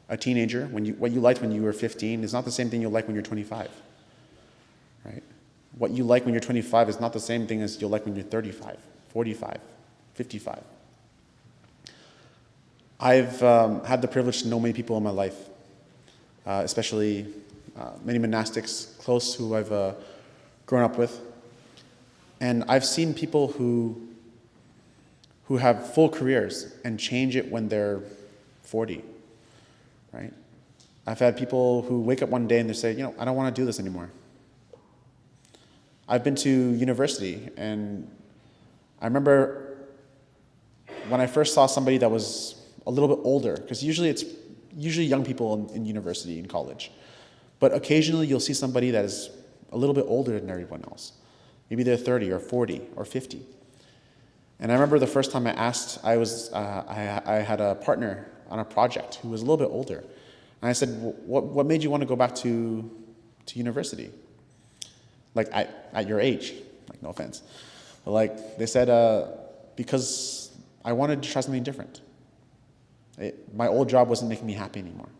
a teenager, what you liked when you were 15 is not the same thing you'll like when you're 25, right? What you like when you're 25 is not the same thing as you'll like when you're 35, 45, 55. I've had the privilege to know many people in my life, especially many monastics close who I've grown up with. And I've seen people who have full careers and change it when they're 40, right? I've had people who wake up one day and they say, I don't want to do this anymore. I've been to university, and I remember when I first saw somebody that was a little bit older, because usually young people in university and college, but occasionally you'll see somebody that is a little bit older than everyone else. Maybe they're 30 or 40 or 50. And I remember the first time I asked, I had a partner on a project who was a little bit older. And I said, what made you want to go back to university? Like at your age, like no offense. But like they said, because I wanted to try something different. My old job wasn't making me happy anymore.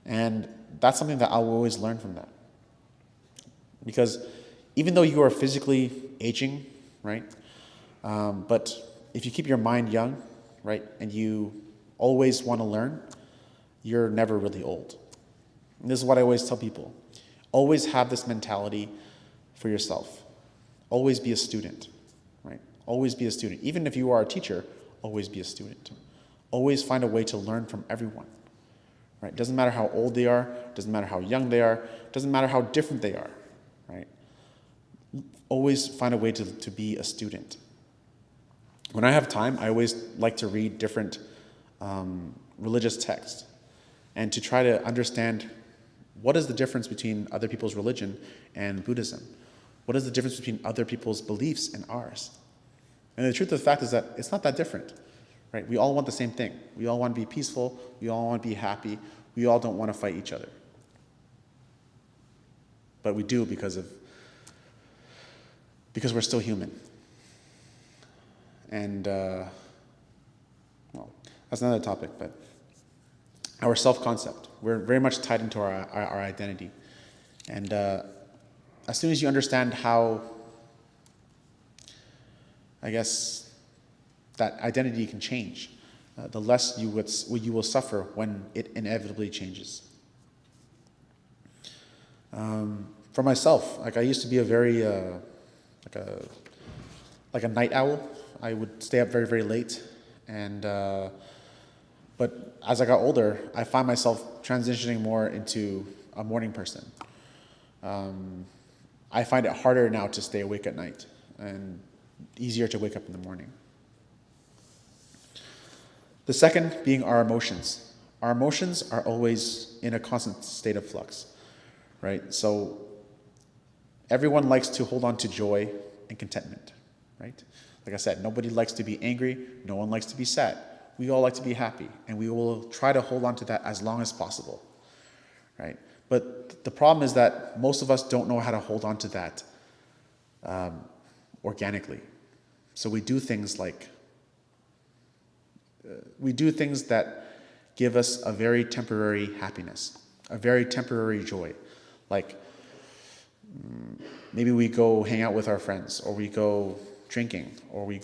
And that's something that I'll always learn from that. Because even though you are physically aging, right? But if you keep your mind young, right, and you always want to learn, you're never really old. And this is what I always tell people. Always have this mentality for yourself. Always be a student, right? Always be a student. Even if you are a teacher, always be a student. Always find a way to learn from everyone, right? Doesn't matter how old they are, doesn't matter how young they are, doesn't matter how different they are, right? Always find a way to be a student. When I have time, I always like to read different religious texts and to try to understand what is the difference between other people's religion and Buddhism. What is the difference between other people's beliefs and ours? And the truth of the fact is that it's not that different, right? We all want the same thing. We all want to be peaceful. We all want to be happy. We all don't want to fight each other. But we do because we're still human. And well, that's another topic, but our self-concept. We're very much tied into our identity. And as soon as you understand how, I guess, that identity can change, the less you will suffer when it inevitably changes. For myself, like I used to be a very like a night owl. I would stay up very, very late, and but as I got older, I find myself transitioning more into a morning person. I find it harder now to stay awake at night, and easier to wake up in the morning. The second being our emotions. Our emotions are always in a constant state of flux, right? So everyone likes to hold on to joy and contentment, right? Like I said, nobody likes to be angry. No one likes to be sad. We all like to be happy, and we will try to hold on to that as long as possible, right? But the problem is that most of us don't know how to hold on to that organically. So we do things like, that give us a very temporary happiness, a very temporary joy. Like maybe we go hang out with our friends, or we go drinking, or we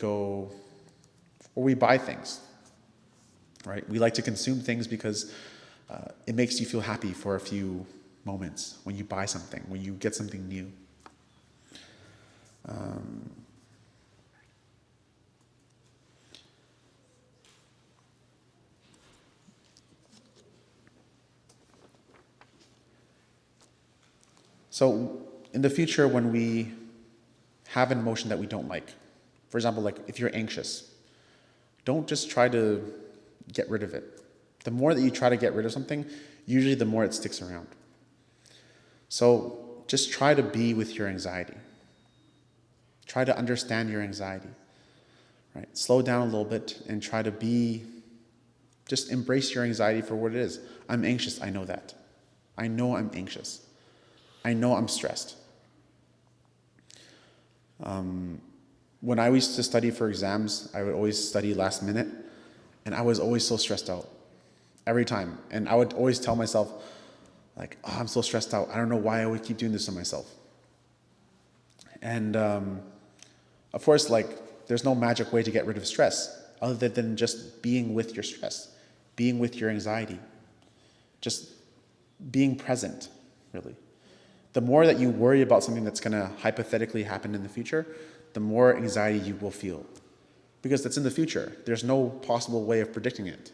buy things, right? We like to consume things because it makes you feel happy for a few moments when you buy something, when you get something new. So in the future, when we have an emotion that we don't like, for example, like if you're anxious, don't just try to get rid of it. The more that you try to get rid of something, usually the more it sticks around. So just try to be with your anxiety. Try to understand your anxiety, right? Slow down a little bit and try to just embrace your anxiety for what it is. I'm anxious, I know that. I know I'm anxious. I know I'm stressed. When I used to study for exams, I would always study last minute, and I was always so stressed out every time. And I would always tell myself, like, oh, I'm so stressed out. I don't know why I would keep doing this to myself. And of course, like, there's no magic way to get rid of stress other than just being with your stress, being with your anxiety, just being present, really. The more that you worry about something that's going to hypothetically happen in the future, the more anxiety you will feel. Because that's in the future. There's no possible way of predicting it,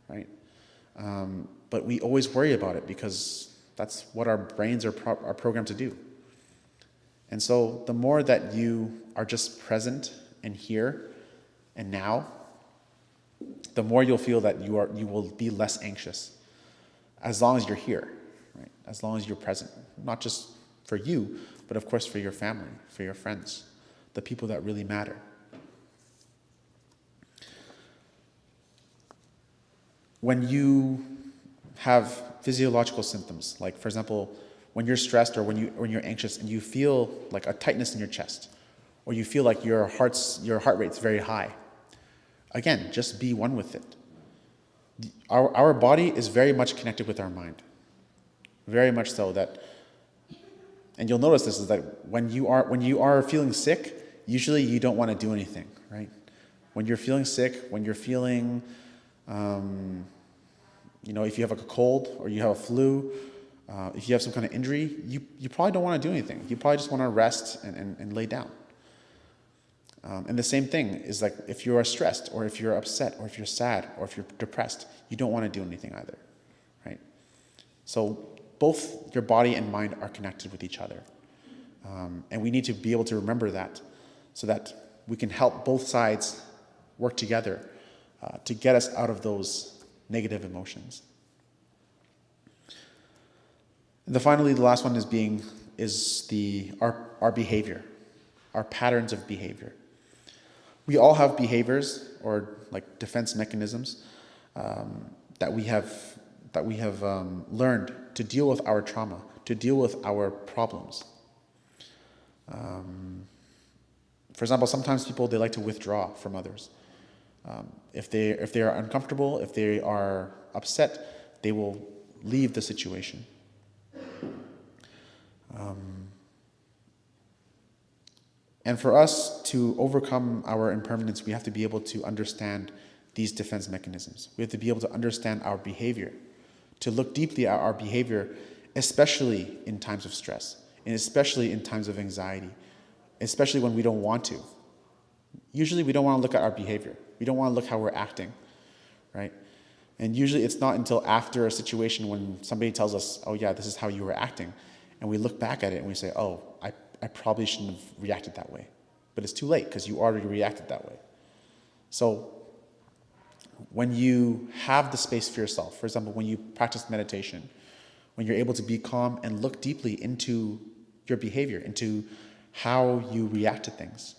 right? But we always worry about it because that's what our brains are programmed to do. And so the more that you are just present and here and now, the more you'll feel that you will be less anxious as long as you're here. Right? As long as you're present, not just for you, but of course for your family, for your friends, the people that really matter. When you have physiological symptoms, like for example, when you're stressed or when you're anxious and you feel like a tightness in your chest, or you feel like your heart rate's very high, again, just be one with it. Our body is very much connected with our mind. Very much so that, and you'll notice this is that when you are feeling sick, usually you don't want to do anything, right? When you're feeling sick, when you're feeling, if you have like a cold or you have a flu, if you have some kind of injury, you probably don't want to do anything. You probably just want to rest and lay down. And the same thing is like if you are stressed or if you're upset or if you're sad or if you're depressed, you don't want to do anything either, right? So both your body and mind are connected with each other. And we need to be able to remember that so that we can help both sides work together to get us out of those negative emotions. And finally, the last one is our behavior, our patterns of behavior. We all have behaviors or like defense mechanisms that we have learned to deal with our trauma, to deal with our problems. For example, sometimes people, they like to withdraw from others. If they are uncomfortable, if they are upset, they will leave the situation. And for us to overcome our impermanence, we have to be able to understand these defense mechanisms. We have to be able to understand our behavior, to look deeply at our behavior, especially in times of stress, and especially in times of anxiety, especially when we don't want to. Usually we don't want to look at our behavior. We don't want to look how we're acting, right? And usually it's not until after a situation when somebody tells us, oh yeah, this is how you were acting, and we look back at it and we say, oh, I probably shouldn't have reacted that way. But it's too late because you already reacted that way. So when you have the space for yourself, for example, when you practice meditation, when you're able to be calm and look deeply into your behavior, into how you react to things.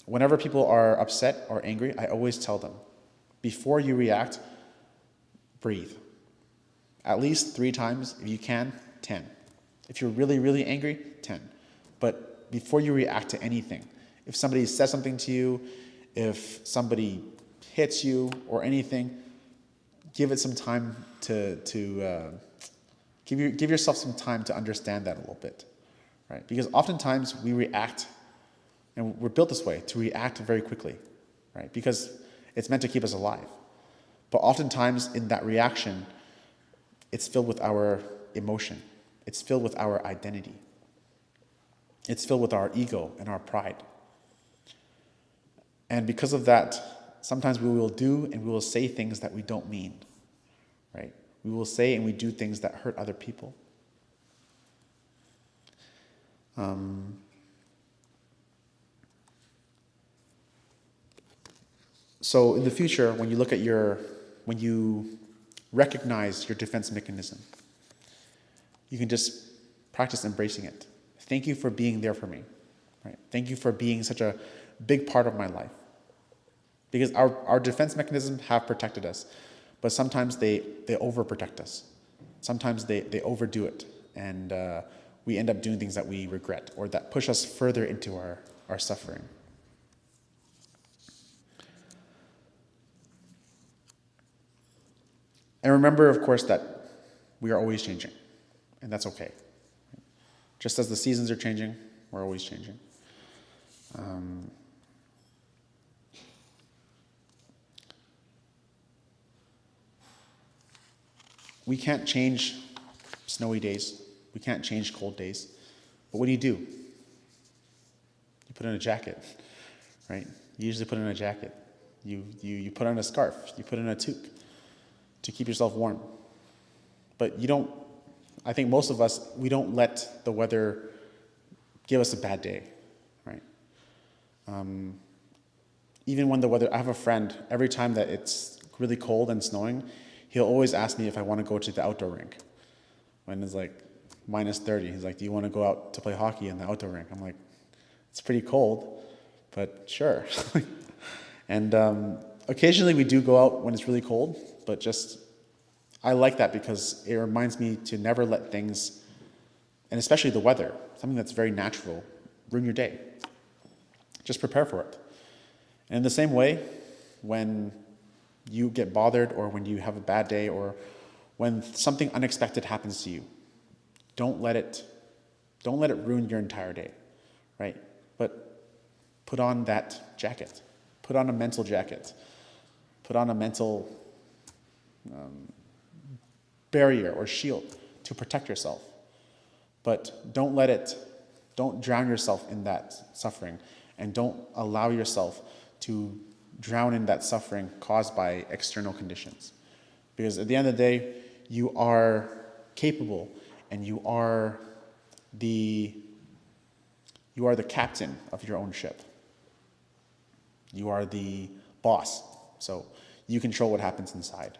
Whenever people are upset or angry, I always tell them, before you react, breathe. At least 3 times, if you can, 10. If you're really, really angry, 10. But before you react to anything, if somebody says something to you, if somebody hits you or anything, give it some time to give yourself some time to understand that a little bit, right? Because oftentimes we react, and we're built this way, to react very quickly, right? Because it's meant to keep us alive. But oftentimes in that reaction, it's filled with our emotion. It's filled with our identity. It's filled with our ego and our pride. And because of that, sometimes we will do and we will say things that we don't mean, right? We will say and we do things that hurt other people. So in the future, when you recognize your defense mechanism, you can just practice embracing it. Thank you for being there for me, right? Thank you for being such a big part of my life. Because our defense mechanisms have protected us, but sometimes they overprotect us. Sometimes they overdo it, and we end up doing things that we regret or that push us further into our suffering. And remember, of course, that we are always changing, and that's okay. Just as the seasons are changing, we're always changing. We can't change snowy days. We can't change cold days. But what do? You put on a jacket, right? You usually put on a jacket. You put on a scarf. You put on a toque to keep yourself warm. But you don't, I think most of us, we don't let the weather give us a bad day, right? Even when the weather, I have a friend, every time that it's really cold and snowing, he'll always ask me if I want to go to the outdoor rink. When it's like minus 30, he's like, do you want to go out to play hockey in the outdoor rink? I'm like, it's pretty cold, but sure. And occasionally we do go out when it's really cold, but just, I like that because it reminds me to never let things, and especially the weather, something that's very natural, ruin your day. Just prepare for it. And in the same way, when you get bothered or when you have a bad day or when something unexpected happens to you, don't let it ruin your entire day, right? But put on that jacket. Put on a mental jacket. Put on a mental barrier or shield to protect yourself. But don't drown yourself in that suffering, and don't allow yourself to drown in that suffering caused by external conditions. Because at the end of the day, you are capable and you are the captain of your own ship. You are the boss. So you control what happens inside.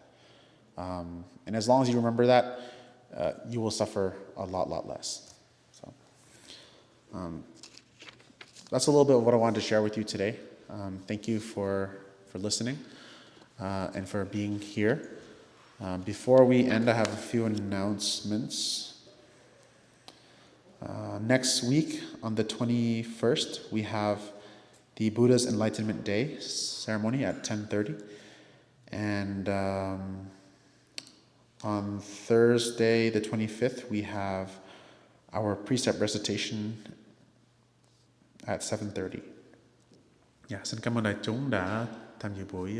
And as long as you remember that, you will suffer a lot less. So that's a little bit of what I wanted to share with you today. Thank you for listening and for being here. Before we end, I have a few announcements. Next week, on the 21st, we have the Buddha's Enlightenment Day ceremony at 10:30. And on Thursday, the 25th, we have our precept recitation at 7:30. Dạ, xin cảm ơn đại chúng đã tham dự buổi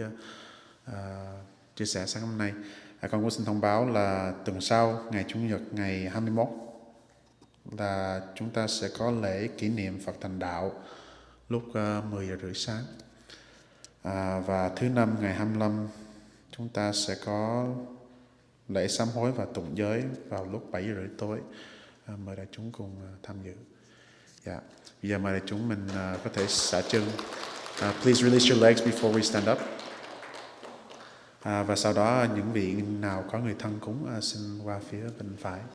chia sẻ sáng hôm nay. Con cũng xin thông báo là tuần sau, ngày Chủ nhật ngày 21, là chúng ta sẽ có lễ kỷ niệm Phật thành đạo lúc 10 giờ rưỡi sáng. Và thứ năm ngày 25, chúng ta sẽ có lễ sám hối và tụng giới vào lúc 7 giờ rưỡi tối. Mời đại chúng cùng tham dự. Dạ, bây giờ mời đại chúng mình có thể xả chân. Please release your legs before we stand up. Và sau đó những vị nào có người thân cúng xin qua phía bên phải.